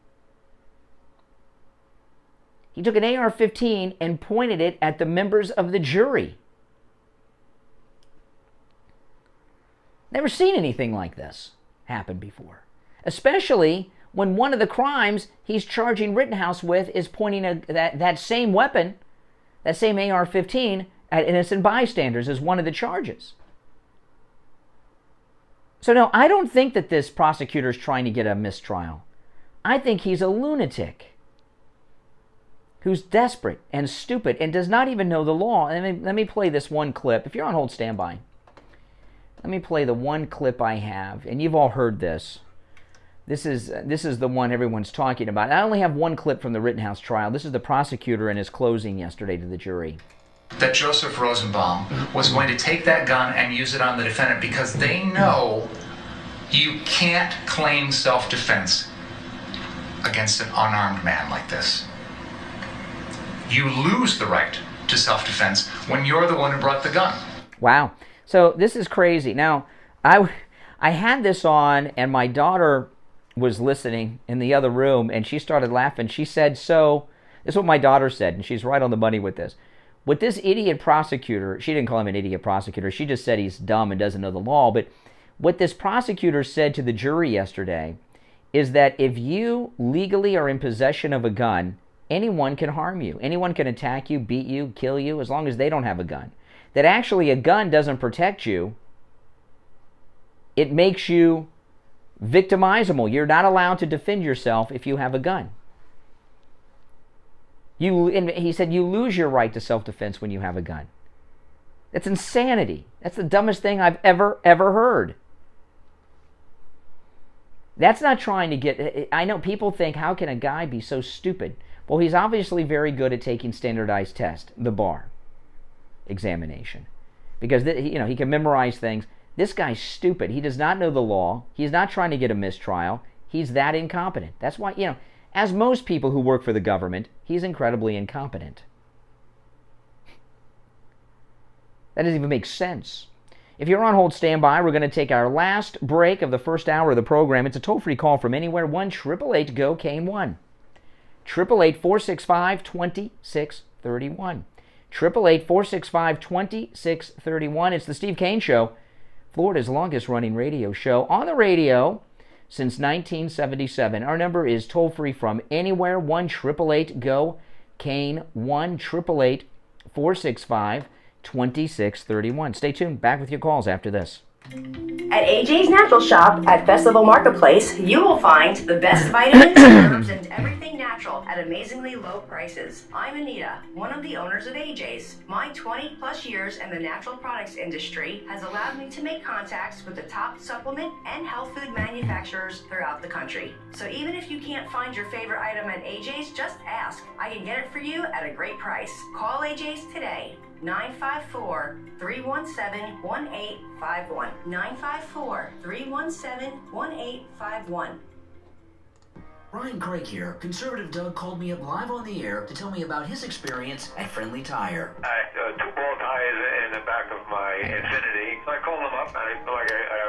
He took an AR-15 and pointed it at the members of the jury. Never seen anything like this happen before. Especially when one of the crimes he's charging Rittenhouse with is pointing that same weapon, that same AR-15, at innocent bystanders as one of the charges. So no, I don't think that this prosecutor is trying to get a mistrial. I think he's a lunatic who's desperate and stupid and does not even know the law. And let me play this one clip. If you're on hold, stand by. Let me play the one clip I have, and you've all heard this. This is the one everyone's talking about. I only have one clip from the Rittenhouse trial. This is the prosecutor in his closing yesterday to the jury.
That Joseph Rosenbaum was going to take that gun and use it on the defendant because they know you can't claim self-defense against an unarmed man like this. You lose the right to self-defense when you're the one who brought the gun.
Wow. So this is crazy. Now, I had this on, and my daughter was listening in the other room, and she started laughing. She said, so, this is what my daughter said, and she's right on the money with this. What this idiot prosecutor, she didn't call him an idiot prosecutor, she just said he's dumb and doesn't know the law, but what this prosecutor said to the jury yesterday is that if you legally are in possession of a gun, anyone can harm you. Anyone can attack you, beat you, kill you, as long as they don't have a gun. That actually a gun doesn't protect you. It makes you victimizable. You're not allowed to defend yourself if you have a gun. He said you lose your right to self-defense when you have a gun. That's insanity. That's the dumbest thing I've ever heard. That's not trying to get... I know people think, how can a guy be so stupid? Well, he's obviously very good at taking standardized tests, the bar examination. Because he can memorize things. This guy's stupid. He does not know the law. He's not trying to get a mistrial. He's that incompetent. That's why, As most people who work for the government, he's incredibly incompetent. That doesn't even make sense. If you're on hold, stand by. We're going to take our last break of the first hour of the program. It's a toll-free call from anywhere, 1-888-GO-KANE-1. 888-465-2631. 888-465-2631. It's the Steve Kane Show, Florida's longest-running radio show on the radio since 1977. Our number is toll-free from anywhere, 1-888-GO-KANE-1, 888-465-2631. Stay tuned. Back with your calls after this.
At AJ's Natural Shop at Festival Marketplace, you will find the best vitamins, herbs, and everything natural at amazingly low prices. I'm Anita, one of the owners of AJ's. My 20-plus years in the natural products industry has allowed me to make contacts with the top supplement and health food manufacturers throughout the country. So even if you can't find your favorite item at AJ's, just ask. I can get it for you at a great price. Call AJ's today. 954-317-1851. 954-317-1851.
Ryan Craig here. Conservative Doug called me up live on the air to tell me about his experience at Friendly Tire.
Two ball tires in the back of my Infiniti. So I called them up, and I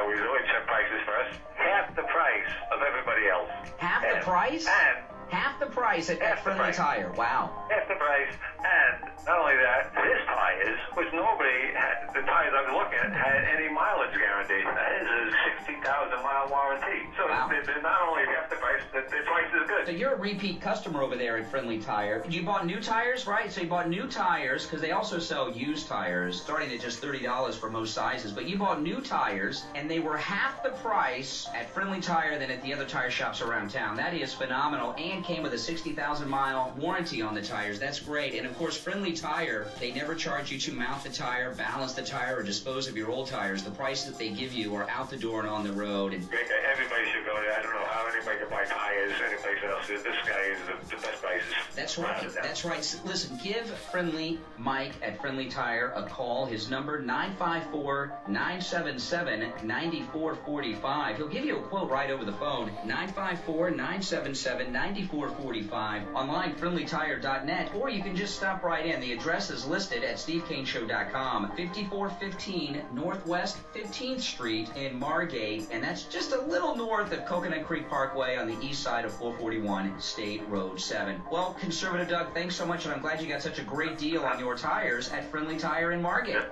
always check prices first. Half the price of everybody else.
Half the price?
And
half the price at Friendly Tire. Wow.
Half the price, and not only that, his tires, which nobody had, the tires I was looking at, had any mileage guarantee. His is a 60,000 mile warranty. So
wow.
they're not only half the price, the price is good.
So you're a repeat customer over there at Friendly Tire. You bought new tires, right? So you bought new tires, because they also sell used tires, starting at just $30 for most sizes. But you bought new tires, and they were half the price at Friendly Tire than at the other tire shops around town. That is phenomenal, and came with a 60,000 mile warranty on the tires. That's great. And of course, Friendly Tire, they never charge you to mount the tire, balance the tire, or dispose of your old tires. The price that they give you are out the door and on the road. And
everybody should go there. I don't know how anybody can buy tires anyplace else. This guy is the best prices.
That's right. That's right. Listen, give Friendly Mike at Friendly Tire a call. His number, 954-977-9445. He'll give you a quote right over the phone, 954-977-9445. Online, friendlytire.net, or you can just stop right in. The address is listed at stevekaneshow.com, 5415 Northwest 15th Street in Margate, and that's just a little north of Coconut Creek Parkway on the east side of 441 State Road 7. Well, Conservative Doug, thanks so much, and I'm glad you got such a great deal on your tires at Friendly Tire in Margate.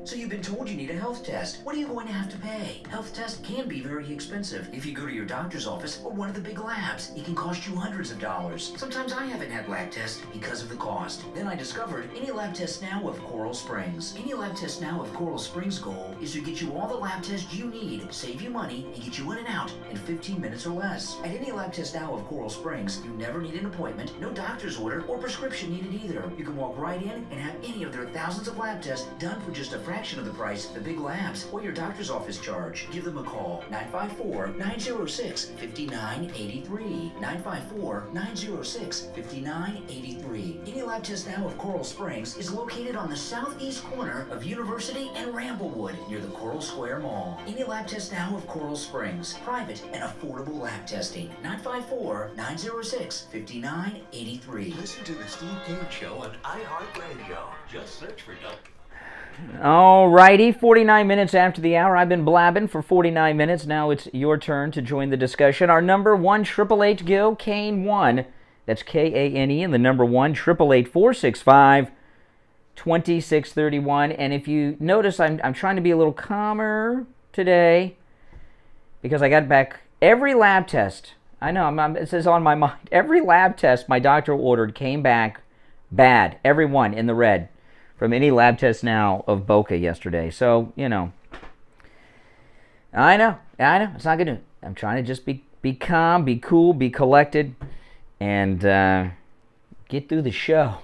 So you've been told you need a health test. What are you going to have to pay? Health tests can be very expensive. If you go to your doctor's office or one of the big labs, it can cost you hundreds of dollars. Sometimes I haven't had lab tests because of the cost. Then I discovered Any Lab Test Now of Coral Springs. Any Lab Test Now of Coral Springs' goal is to get you all the lab tests you need, save you money, and get you in and out in 15 minutes or less. At Any Lab Test Now of Coral Springs, you never need an appointment, no doctor's order, or prescription needed either. You can walk right in and have any of their thousands of lab tests done for just a fraction of the price the big labs or your doctor's office charge. Give them a call, 954-906-5983. 954-906-5983. Any Lab Test Now of Coral Springs is located on the southeast corner of University and Ramblewood near the Coral Square Mall. Any Lab Test Now of Coral Springs. Private and affordable lab testing. 954-906-5983.
Listen to the Steve Kane Show on iHeartRadio. Just search for Doug.
All righty, 49 minutes after the hour. I've been blabbing for 49 minutes. Now it's your turn to join the discussion. Our number, 1-888-GO-KANE-1. That's K-A-N-E, and the number 1-888-465-2631. And if you notice, I'm trying to be a little calmer today because I got back every lab test. I know, it says on my mind. Every lab test my doctor ordered came back bad. Every one in the red. From Any Lab Test Now of Boca yesterday. So, you know. I know. It's not good news. I'm trying to just be calm, be cool, be collected, and get through the show.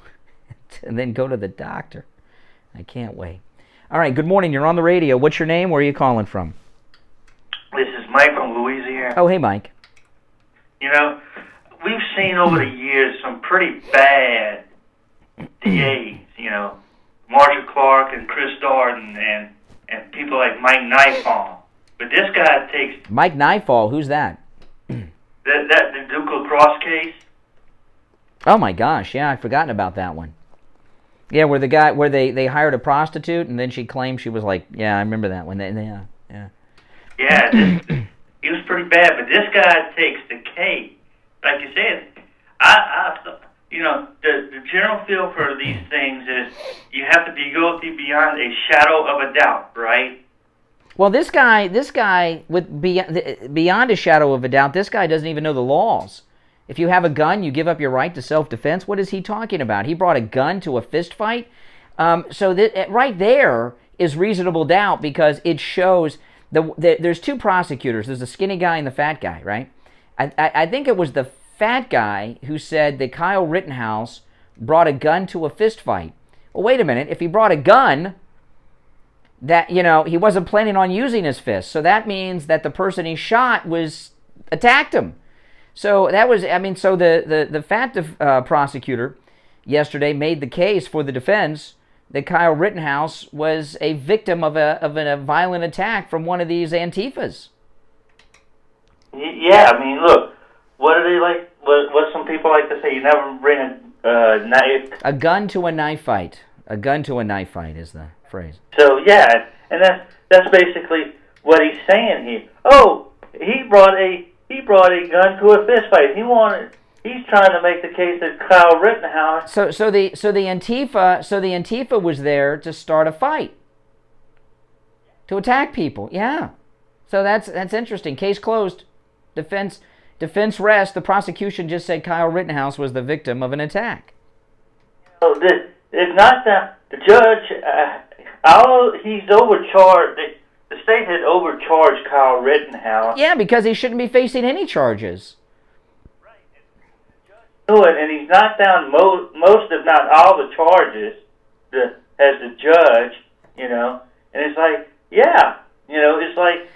And then go to the doctor. I can't wait. All right, good morning. You're on the radio. What's your name? Where are you calling from?
This is Mike from Louisiana.
Oh, hey, Mike.
You know, we've seen over the years some pretty bad DAs, you know. Marshall Clark and Chris Darden and people like Mike Nightfall. But this guy takes...
Mike Nightfall, who's that?
The the Duke lacrosse case.
Oh my gosh, yeah, I'd forgotten about that one. Yeah, where they hired a prostitute and then she claimed she was like, yeah, I remember that one. Yeah.
Yeah, he was pretty bad, but this guy takes the cake. Like you said, the general feel for these things is you have to be guilty beyond a shadow of a doubt, right?
Well, this guy, with beyond a shadow of a doubt, this guy doesn't even know the laws. If you have a gun, you give up your right to self-defense. What is he talking about? He brought a gun to a fist fight? So that right there is reasonable doubt because it shows there's two prosecutors. There's the skinny guy and the fat guy, right? I think it was the fat guy who said that Kyle Rittenhouse brought a gun to a fist fight. Well, wait a minute. If he brought a gun, that, he wasn't planning on using his fist. So that means that the person he shot attacked him. So that was, so the fat prosecutor yesterday made the case for the defense that Kyle Rittenhouse was a victim of a violent attack from one of these Antifas.
Yeah, look, what do they like? What some people like to say? You never bring a knife.
A gun to a knife fight. A gun to a knife fight is the phrase.
So yeah, and that's basically what he's saying here. Oh, he brought a gun to a fist fight. He's trying to make the case that Kyle Rittenhouse.
So the Antifa was there to start a fight, to attack people. Yeah. So that's interesting. Case closed. Defense rest. The prosecution just said Kyle Rittenhouse was the victim of an attack.
So it's not that the judge. He's overcharged. The state had overcharged Kyle Rittenhouse.
Yeah, because he shouldn't be facing any charges.
And he's knocked down most, if not all, the charges as the judge, and it's like, yeah, it's like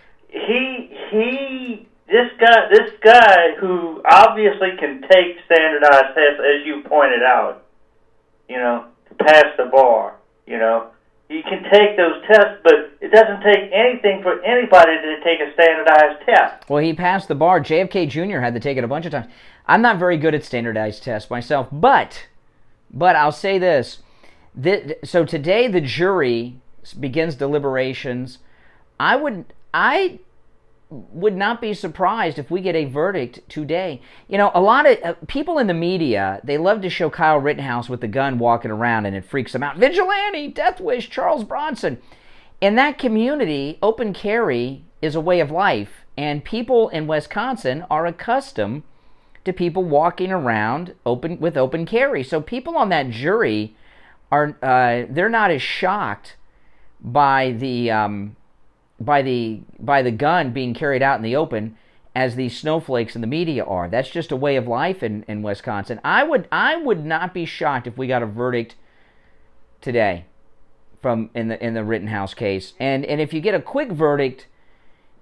this guy who obviously can take standardized tests, as you pointed out, to pass the bar, he can take those tests, but it doesn't take anything for anybody to take a standardized test.
Well, he passed the bar. JFK Jr. had to take it a bunch of times. I'm not very good at standardized tests myself, but I'll say this. So today the jury begins deliberations. I would not be surprised if we get a verdict today. A lot of people in the media, they love to show Kyle Rittenhouse with the gun walking around and it freaks them out. Vigilante, Death Wish, Charles Bronson. In that community, open carry is a way of life, and people in Wisconsin are accustomed to people walking around with open carry. So people on that jury they're not as shocked by the gun being carried out in the open as these snowflakes in the media are. That's just a way of life in Wisconsin. I would not be shocked if we got a verdict today in the Rittenhouse case. And if you get a quick verdict,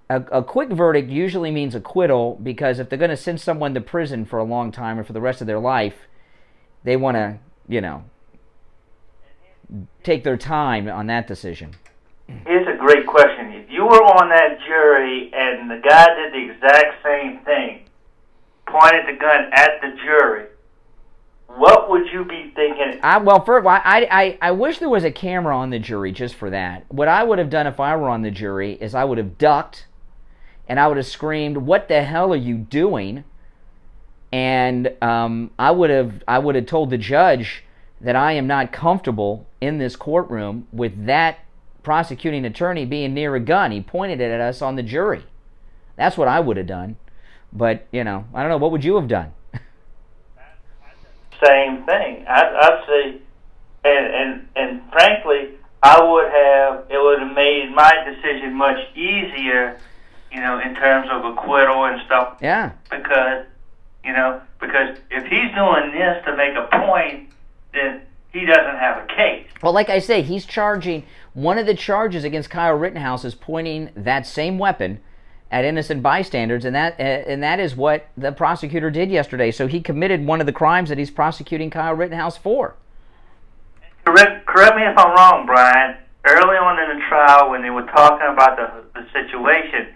a quick verdict usually means acquittal, because if they're going to send someone to prison for a long time or for the rest of their life, they want to, take their time on that decision.
Here's a great question. If you were on that jury and the guy did the exact same thing, pointed the gun at the jury, what would you be thinking?
I wish there was a camera on the jury just for that. What I would have done if I were on the jury is I would have ducked and I would have screamed, "What the hell are you doing?" And I would have told the judge that I am not comfortable in this courtroom with that prosecuting attorney being near a gun. He pointed it at us on the jury. That's what I would have done. But, I don't know. What would you have done?
Same thing. I'd say, and frankly, it would have made my decision much easier, in terms of acquittal and stuff.
Yeah.
Because if he's doing this to make a point, then he doesn't have a case.
Well, like I say, he's charging, one of the charges against Kyle Rittenhouse is pointing that same weapon at innocent bystanders, and that is what the prosecutor did yesterday. So he committed one of the crimes that he's prosecuting Kyle Rittenhouse for.
Correct me if I'm wrong, Brian. Early on in the trial, when they were talking about the situation,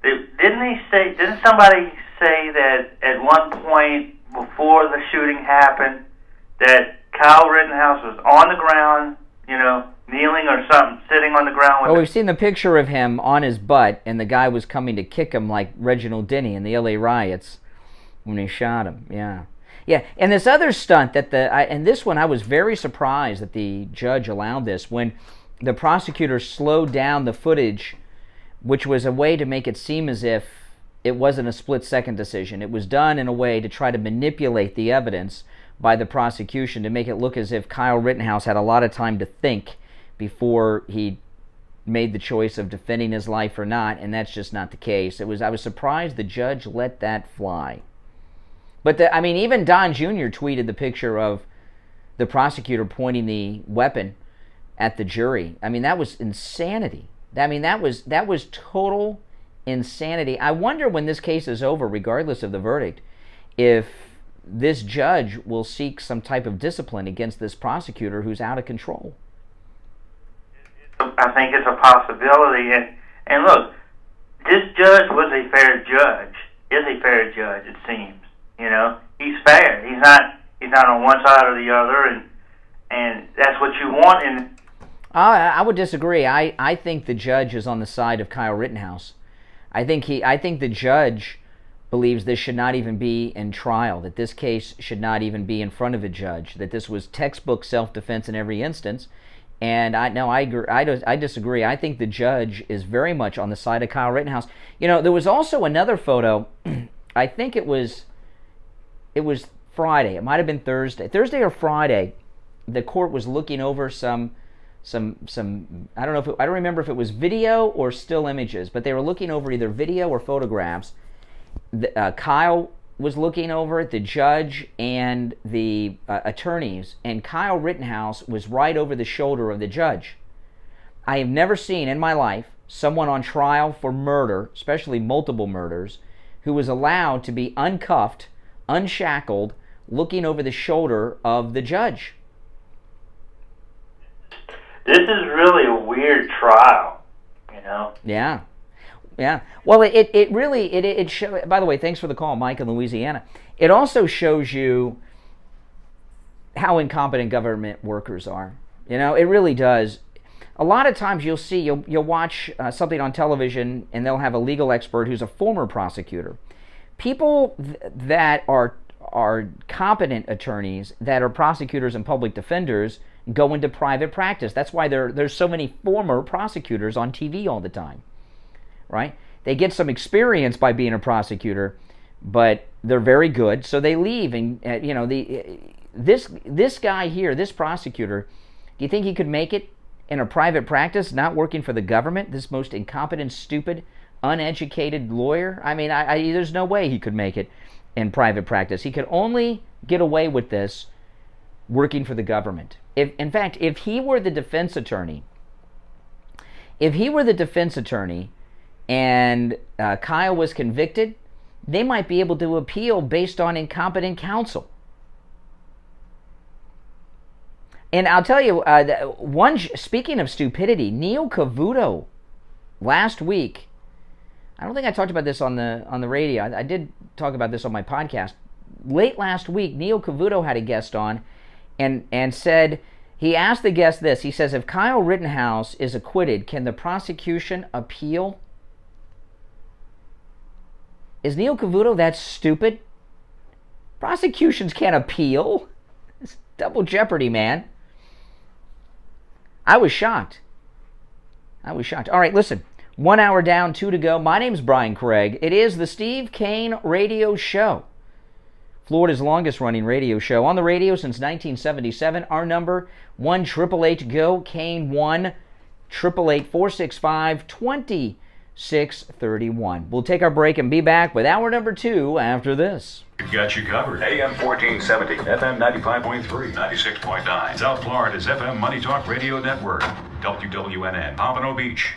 didn't somebody say that at one point before the shooting happened, that Kyle Rittenhouse was on the ground, kneeling or something, sitting on the ground.
We've seen the picture of him on his butt, and the guy was coming to kick him like Reginald Denny in the LA riots when they shot him. Yeah. Yeah, and this other stunt and this one I was very surprised that the judge allowed this, when the prosecutor slowed down the footage, which was a way to make it seem as if it wasn't a split-second decision. It was done in a way to try to manipulate the evidence by the prosecution to make it look as if Kyle Rittenhouse had a lot of time to think before he made the choice of defending his life or not, and that's just not the case. I was surprised the judge let that fly. But even Don Jr. tweeted the picture of the prosecutor pointing the weapon at the jury. That was insanity. That was total insanity. I wonder when this case is over, regardless of the verdict, if this judge will seek some type of discipline against this prosecutor who's out of control.
I think it's a possibility. And look, this judge was a fair judge. Is a fair judge, it seems. He's fair. He's not on one side or the other, and that's what you want. And
I would disagree. I think the judge is on the side of Kyle Rittenhouse. I think the judge believes this should not even be in trial, that this case should not even be in front of a judge, that this was textbook self-defense in every instance. And I disagree. I think the judge is very much on the side of Kyle Rittenhouse. There was also another photo. I think it was Friday. It might have been Thursday or Friday. The court was looking over some I don't remember if it was video or still images, but they were looking over either video or photographs. Kyle was looking over it, the judge and the attorneys, and Kyle Rittenhouse was right over the shoulder of the judge. I have never seen in my life someone on trial for murder, especially multiple murders, who was allowed to be uncuffed, unshackled, looking over the shoulder of the judge.
This is really a weird trial,
Yeah. Yeah. Well, it really shows. By the way, thanks for the call, Mike in Louisiana. It also shows you how incompetent government workers are. It really does. A lot of times you'll watch something on television and they'll have a legal expert who's a former prosecutor. People that are competent attorneys, that are prosecutors and public defenders, go into private practice. That's why there's so many former prosecutors on TV all the time, right? They get some experience by being a prosecutor, but they're very good, so they leave. And this guy here, this prosecutor, do you think he could make it in a private practice, not working for the government? This most incompetent, stupid, uneducated lawyer? There's no way he could make it in private practice. He could only get away with this working for the government. In fact, if he were the defense attorney, and Kyle was convicted, they might be able to appeal based on incompetent counsel. And I'll tell you, speaking of stupidity, Neil Cavuto last week, I don't think I talked about this on the radio. I did talk about this on my podcast. Late last week, Neil Cavuto had a guest on and said, he asked the guest this. He says, if Kyle Rittenhouse is acquitted, can the prosecution appeal? Is Neil Cavuto that stupid? Prosecutions can't appeal. It's double jeopardy, man. I was shocked. All right, listen. 1 hour down, 2 to go. My name's Brian Craig. It is the Steve Kane Radio Show, Florida's longest-running radio show. On the radio since 1977. Our number, 1-888-GO-KANE, 1-888-465-2631. We'll take our break and be back with hour number 2 after this.
Got you covered. AM 1470, FM 95.3, 96.9. South Florida's FM Money Talk Radio Network. WWNN, Pompano Beach.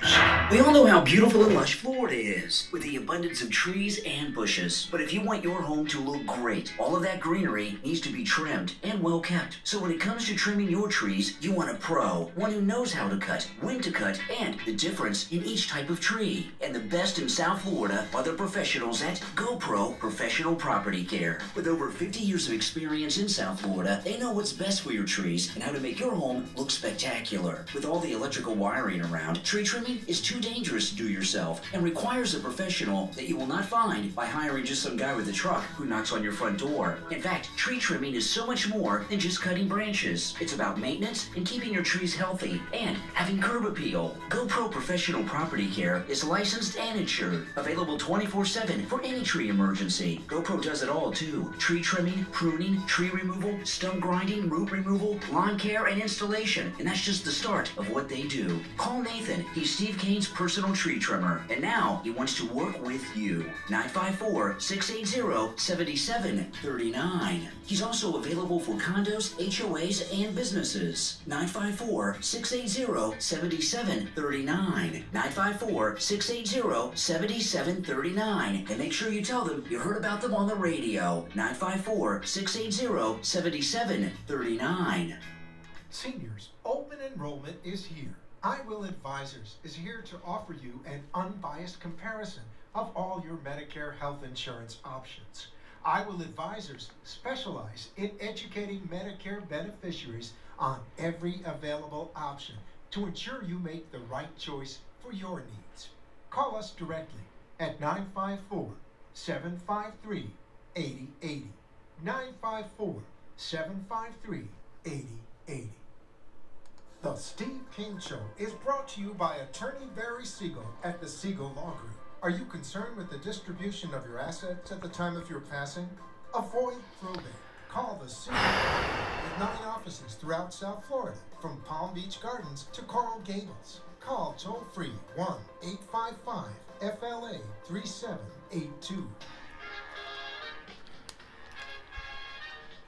We all know how beautiful and lush Florida is, with the abundance of trees and bushes. But if you want your home to look great, all of that greenery needs to be trimmed and well kept. So when it comes to trimming your trees, you want a pro, one who knows how to cut, when to cut, and the difference in each type of tree. And the best in South Florida are the professionals at GoPro Professional Property Care. With over 50 years of experience in South Florida, they know what's best for your trees and how to make your home look spectacular. With all the electrical wiring around, tree trimming is too dangerous to do yourself and requires a professional that you will not find by hiring just some guy with a truck who knocks on your front door. In fact, tree trimming is so much more than just cutting branches. It's about maintenance and keeping your trees healthy and having curb appeal. GoPro Professional Property Care is licensed and insured, available 24/7 for any tree emergency. GoPro does it all too. Tree trimming, pruning, tree removal, stump grinding, root removal, lawn care, and installation. And that's just the start of what they do. Call Nathan. He's Steve Kane's personal tree trimmer. And now he wants to work with you. 954-680-7739. He's also available for condos, HOAs, and businesses. 954-680-7739. 954-680-7739. And make sure you tell them you heard about them on the radio. 954-680-7739.
Seniors, open enrollment is here. I Will Advisors is here to offer you an unbiased comparison of all your Medicare health insurance options. I Will Advisors specialize in educating Medicare beneficiaries on every available option to ensure you make the right choice for your needs. Call us directly at 954-753-8080. 954-753-8080. The Steve Kane Show is brought to you by Attorney Barry Siegel at the Siegel Law Group. Are you concerned with the distribution of your assets at the time of your passing? Avoid probate. Call the Siegel Law Group with 9 offices throughout South Florida, from Palm Beach Gardens to Coral Gables. Call toll-free 1-855-FLA-3782.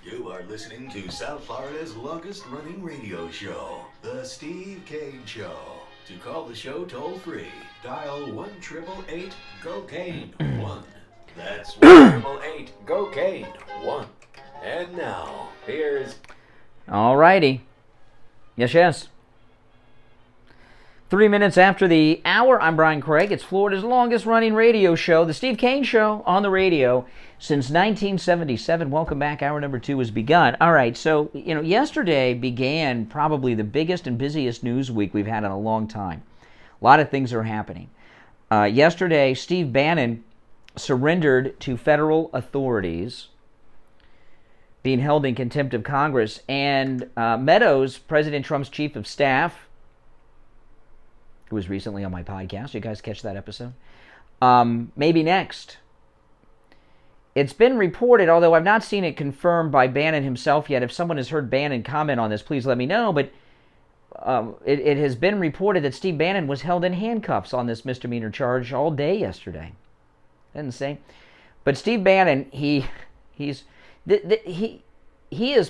You are listening to South Florida's longest-running radio show, The Steve Kane Show. To call the show toll-free, dial 1-888-GO-KANE-1. That's 1-888-GO-KANE-1. And now, here's...
Alrighty. Yes. 3 minutes after the hour, I'm Brian Craig. It's Florida's longest-running radio show, The Steve Kane Show, on the radio since 1977. Welcome back. Hour number 2 has begun. All right, so, yesterday began probably the biggest and busiest news week we've had in a long time. A lot of things are happening. Yesterday, Steve Bannon surrendered to federal authorities, being held in contempt of Congress, and Meadows, President Trump's chief of staff, who was recently on my podcast. You guys catch that episode? Maybe next. It's been reported, although I've not seen it confirmed by Bannon himself yet. If someone has heard Bannon comment on this, please let me know. But it has been reported that Steve Bannon was held in handcuffs on this misdemeanor charge all day yesterday. Didn't say. But Steve Bannon, he is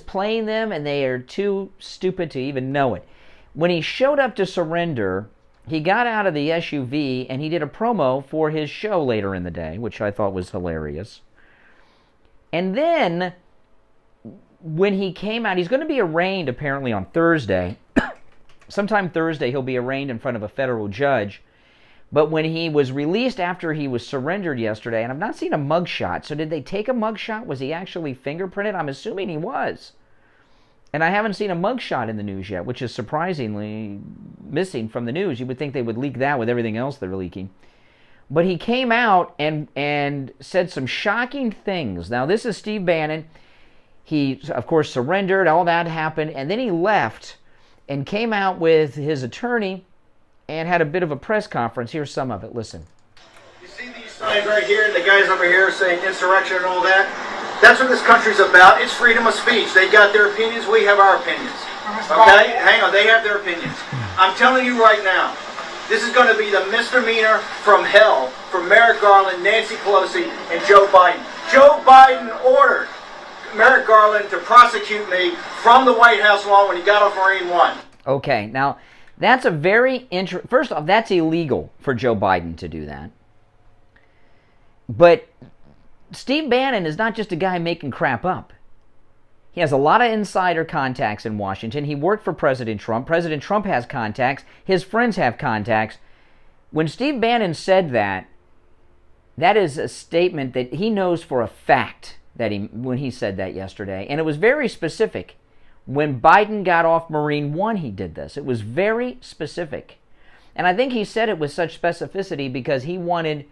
playing them, and they are too stupid to even know it. When he showed up to surrender, he got out of the SUV and he did a promo for his show later in the day, which I thought was hilarious. And then, when he came out, he's going to be arraigned apparently on Thursday. Sometime Thursday, he'll be arraigned in front of a federal judge. But when he was released after he was surrendered yesterday, and I've not seen a mugshot, so did they take a mugshot? Was he actually fingerprinted? I'm assuming he was. And I haven't seen a mugshot in the news yet, which is surprisingly missing from the news. You would think they would leak that with everything else they're leaking. But he came out and said some shocking things. Now, this is Steve Bannon. He, of course, surrendered. All that happened. And then he left and came out with his attorney and had a bit of a press conference. Here's some of it. Listen.
You see these signs right here, and the guys over here saying insurrection and all that? That's what this country's about. It's freedom of speech. They got their opinions. We have our opinions. Okay? Hang on. They have their opinions. I'm telling you right now, this is going to be the misdemeanor from hell for Merrick Garland, Nancy Pelosi, and Joe Biden. Joe Biden ordered Merrick Garland to prosecute me from the White House lawn when he got off Marine One.
Okay, now that's a very first off, that's illegal for Joe Biden to do that. But Steve Bannon is not just a guy making crap up. He has a lot of insider contacts in Washington. He worked for President Trump. President Trump has contacts. His friends have contacts. When Steve Bannon said that, that is a statement that he knows for a fact that when he said that yesterday. And it was very specific. When Biden got off Marine One, he did this. It was very specific. And I think he said it with such specificity because he wanted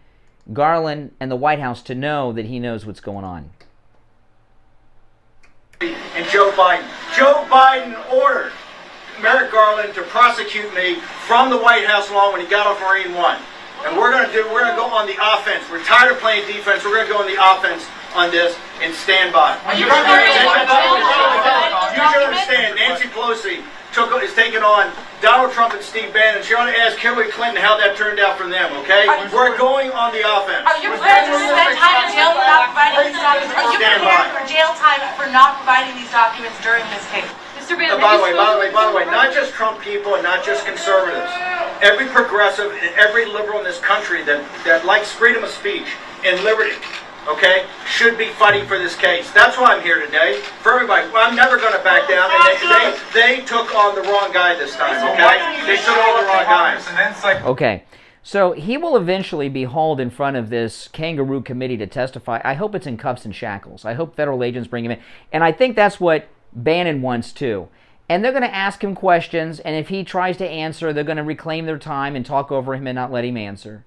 Garland and the White House to know that he knows what's going on.
And Joe Biden ordered Merrick Garland to prosecute me from the White House lawn when he got off Marine One. And we're gonna go on the offense. We're tired of playing defense. We're gonna go on the offense on this and stand by. You should understand, Nancy Pelosi is taking on Donald Trump and Steve Bannon. She ought to ask Hillary Clinton how that turned out from them, okay? We're going on the offense.
Are you prepared to spend time in jail for not providing these documents? Are you prepared for jail time for not providing these documents during this case? Mr. Bannon,
by the way, not just Trump people and not just conservatives. Every progressive and every liberal in this country that likes freedom of speech and liberty, okay, should be fighting for this case. That's why I'm here today. For everybody, I'm never going to back down. And they took on the wrong guy this time, okay? They took on the wrong guys.
Okay, so he will eventually be hauled in front of this kangaroo committee to testify. I hope it's in cuffs and shackles. I hope federal agents bring him in. And I think that's what Bannon wants too. And they're going to ask him questions, and if he tries to answer, they're going to reclaim their time and talk over him and not let him answer.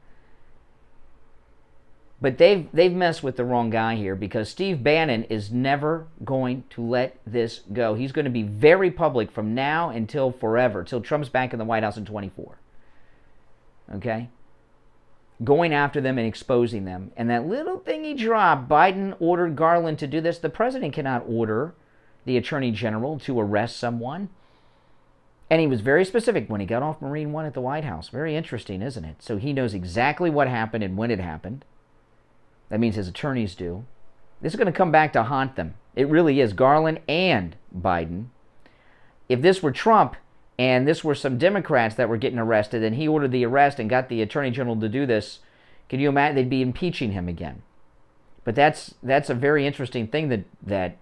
But they've messed with the wrong guy here because Steve Bannon is never going to let this go. He's going to be very public from now until forever, till Trump's back in the White House in 24. Okay? Going after them and exposing them. And that little thing he dropped, Biden ordered Garland to do this. The president cannot order the Attorney General to arrest someone. And he was very specific when he got off Marine One at the White House. Very interesting, isn't it? So he knows exactly what happened and when it happened. That means his attorneys do. This is going to come back to haunt them. It really is. Garland and Biden. If this were Trump and this were some Democrats that were getting arrested and he ordered the arrest and got the Attorney General to do this, can you imagine? They'd be impeaching him again. But that's a very interesting thing that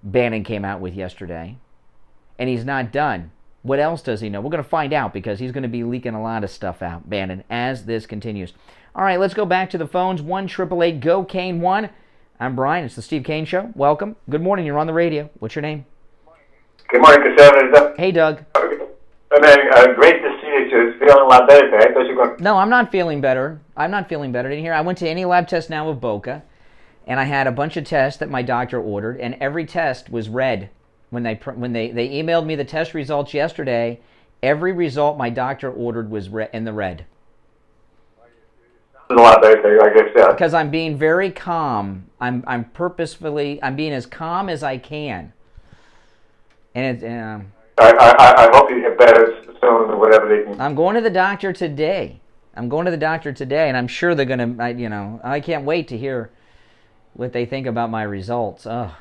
Bannon came out with yesterday. And he's not done. What else does he know? We're going to find out because he's going to be leaking a lot of stuff out, Bannon, as this continues. All right, let's go back to the phones. 1-888-GO-CANE-1. I'm Brian. It's the Steve Kane Show. Welcome. Good morning. You're on the radio. What's your name?
Good morning, Conservative.
Hey, Doug.
Great to see you. Feeling a lot better today.
No, I'm not feeling better. I'm not feeling better. Didn't hear. I went to any lab test now with Boca, and I had a bunch of tests that my doctor ordered, and every test was red. When they emailed me the test results yesterday, every result my doctor ordered was in the red.
A lot better, I guess. Yeah.
Because I'm being very calm. I'm being as calm as I can. And
I hope you get better soon, or whatever they can.
I'm going to the doctor today. And I'm sure they're going to. I can't wait to hear what they think about my results. Ugh.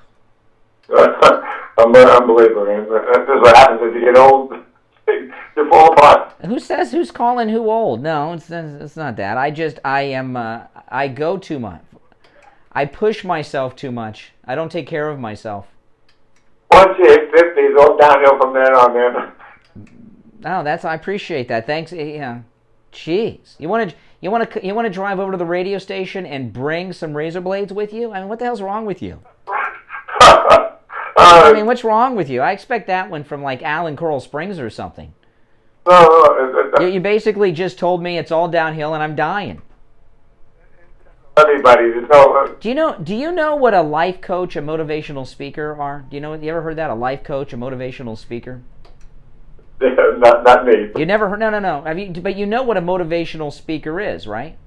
Unbelievable. This is what happens as you get old. You fall apart.
Who says who's calling who old? No, it's not that. I go too much. I push myself too much. I don't take care of myself.
Once you hit 50, it's all downhill from there on, man.
Oh, I appreciate that. Thanks. Yeah. Jeez. You want to drive over to the radio station and bring some razor blades with you? I mean, what the hell's wrong with you? I mean, what's wrong with you? I expect that one from like Alan Coral Springs or something.
No.
You basically just told me it's all downhill and I'm dying.
Anybody,
Do you know what a life coach, a motivational speaker are? Do you know? You ever heard that? A life coach, a motivational speaker?
Not me.
You never heard? No. But you know what a motivational speaker is, right?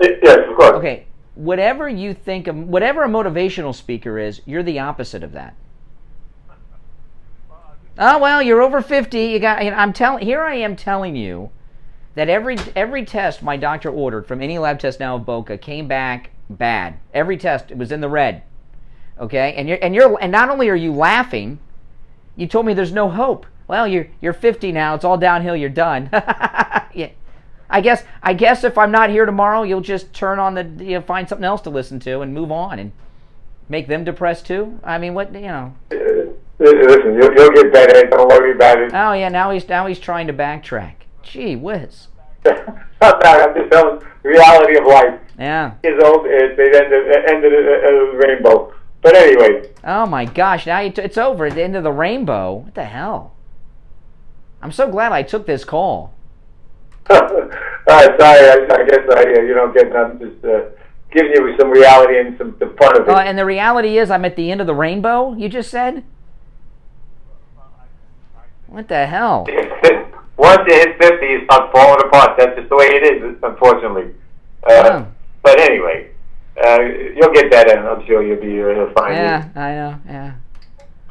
Yes, of course.
Okay. Whatever a motivational speaker is, you're the opposite of that. Oh well, you're over 50. Here I am telling you that every test my doctor ordered from any lab test now of Boca came back Bad. Every test, it was in the red. Okay? And not only are you laughing, you told me there's no hope. Well, you're 50 now. It's all downhill. You're done. Yeah. I guess if I'm not here tomorrow, you'll just turn on find something else to listen to and move on and make them depressed too. I mean, what?
Listen, you'll get better. Don't worry about it.
Oh yeah, now he's trying to backtrack. Gee whiz.
I'm just telling the reality of life.
Yeah.
Years old, they ended the rainbow. But anyway.
Oh my gosh! Now it's over at the end of the rainbow. What the hell? I'm so glad I took this call.
All right, sorry. I guess you don't get none. Just giving you some reality and the fun of it.
And the reality is, I'm at the end of the rainbow. You just said. What the hell?
Once you hit 50, you start falling apart. That's just the way it is, unfortunately. But anyway, you'll get that in. I'm sure you'll be fine.
Yeah, I know. Yeah.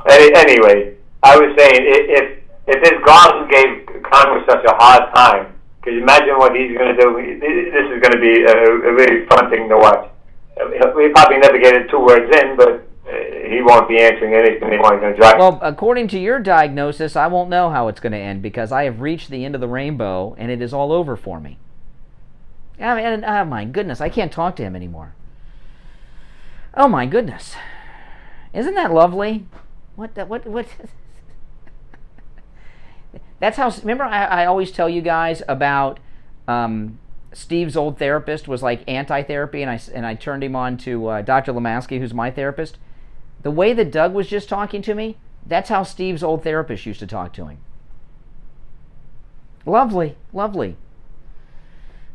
Anyway, I was saying, if this Garland gave Congress such a hard time, can you imagine what he's going to do? This is going to be a really fun thing to watch. We probably never get it 2 words in, but he won't be answering anything. He won't going to drive.
Well, according to your diagnosis, I won't know how it's going to end because I have reached the end of the rainbow and it is all over for me. I mean, oh my goodness, I can't talk to him anymore. Oh my goodness, isn't that lovely? What? That's how. Remember, I always tell you guys about Steve's old therapist was like anti-therapy, and I turned him on to Dr. Lemansky, who's my therapist. The way that Doug was just talking to me, that's how Steve's old therapist used to talk to him. Lovely, lovely.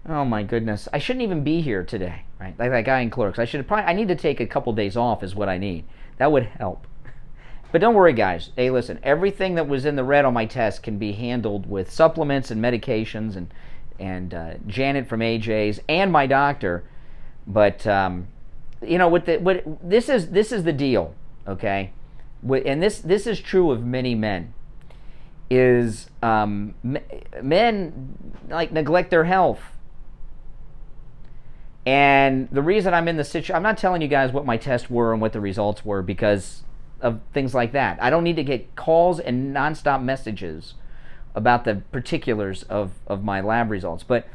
Oh my goodness, I shouldn't even be here today, right? Like that guy in Clerks. I need to take a couple days off is what I need. That would help. But don't worry, guys. Hey, listen, everything that was in the red on my test can be handled with supplements and medications and Janet from AJ's and my doctor. But this is the deal, okay? And this is true of many men. Is men like neglect their health. And the reason I'm in the situation, I'm not telling you guys what my tests were and what the results were because of things like that. I don't need to get calls and nonstop messages about the particulars of my lab results. But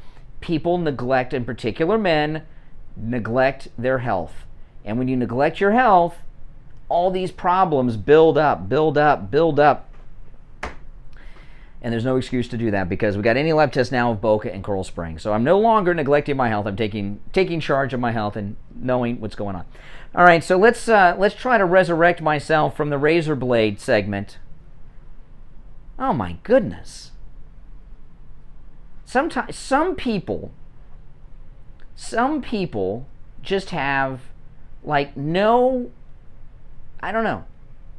people neglect, in particular men, neglect their health. And when you neglect your health, all these problems build up. And there's no excuse to do that because we got any lab tests now of Boca and Coral Springs. So I'm no longer neglecting my health. I'm taking charge of my health and knowing what's going on. All right, so let's try to resurrect myself from the razor blade segment. Oh my goodness. Sometimes some people just have like no, I don't know,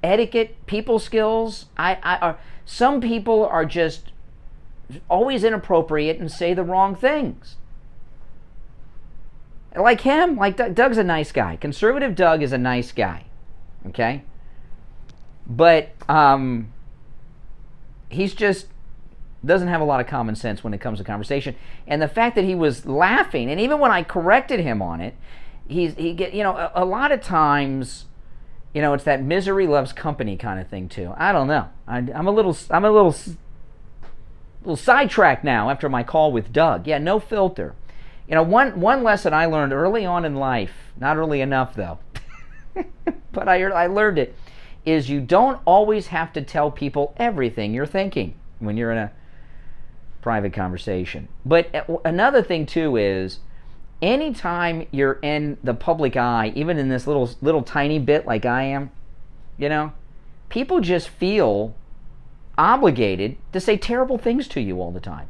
etiquette, people skills. Some people are just always inappropriate and say the wrong things. Like him, like Doug's a nice guy. Conservative Doug is a nice guy, okay? But he's just doesn't have a lot of common sense when it comes to conversation. And the fact that he was laughing, and even when I corrected him on it, a lot of times, it's that misery loves company kind of thing too. I don't know. I'm a little sidetracked now after my call with Doug. Yeah, no filter. One lesson I learned early on in life, not early enough though, but I learned it, is you don't always have to tell people everything you're thinking when you're in a private conversation. But another thing too is, anytime you're in the public eye, even in this little tiny bit like I am, people just feel obligated to say terrible things to you all the time.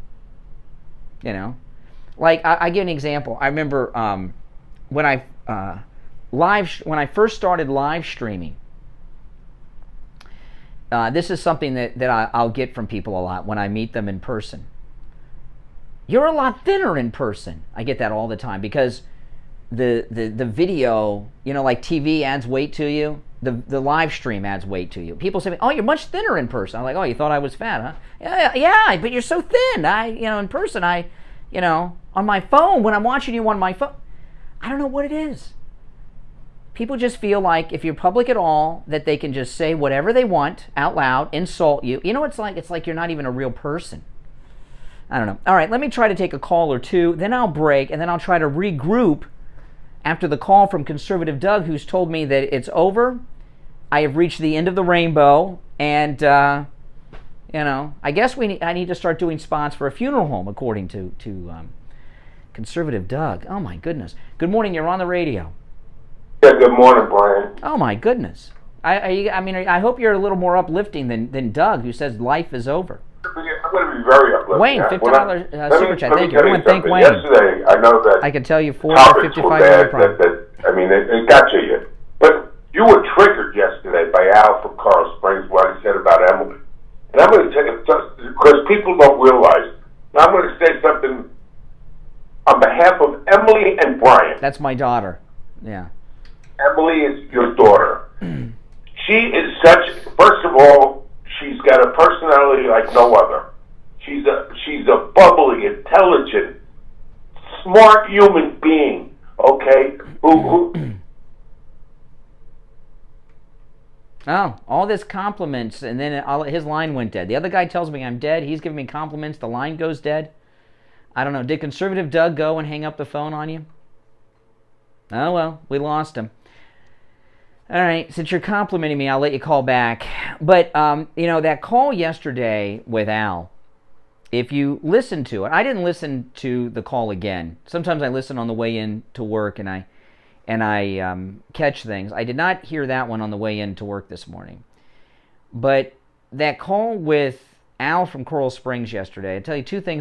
Like I give an example. I remember when I first started live streaming. This is something that I'll get from people a lot when I meet them in person. You're a lot thinner in person. I get that all the time because the video, like TV adds weight to you. The live stream adds weight to you. People say, "Oh, you're much thinner in person." I'm like, "Oh, you thought I was fat, huh?" Yeah, but you're so thin. In person, on my phone when I'm watching you on my phone, I don't know what it is. People just feel like if you're public at all, that they can just say whatever they want out loud, insult you. You know what it's like? It's like you're not even a real person. I don't know. All right, let me try to take a call or two, then I'll break, and then I'll try to regroup after the call from Conservative Doug, who's told me that it's over. I have reached the end of the rainbow, and, you know, I guess I need to start doing spots for a funeral home, according to Conservative Doug. Oh, my goodness. Good morning. You're on the radio.
Yeah, good morning, Brian.
Oh, my goodness. I mean, I hope you're a little more uplifting than Doug, who says life is over.
I'm going to be very uplifting.
Wayne, $50 super chat. Thank you. I want to thank Wayne.
Yesterday, I know that
I can tell you 40
to
to 55
that, I mean, it got you. But you were triggered yesterday by Al from Coral Springs, what he said about Emily. And I'm going to tell you, because people don't realize, and I'm going to say something on behalf of Emily and Brian.
That's my daughter. Yeah.
Emily is your daughter. She is first of all, she's got a personality like no other. She's a bubbly, intelligent, smart human being, okay? Who
Oh, all this compliments, and then his line went dead. The other guy tells me I'm dead. He's giving me compliments. The line goes dead. I don't know. Did Conservative Doug go and hang up the phone on you? Oh, well, we lost him. All right, since you're complimenting me, I'll let you call back. But, you know, that call yesterday with Al, if you listen to it, I didn't listen to the call again. Sometimes I listen on the way in to work and I catch things. I did not hear that one on the way in to work this morning. But that call with Al from Coral Springs yesterday, I tell you two things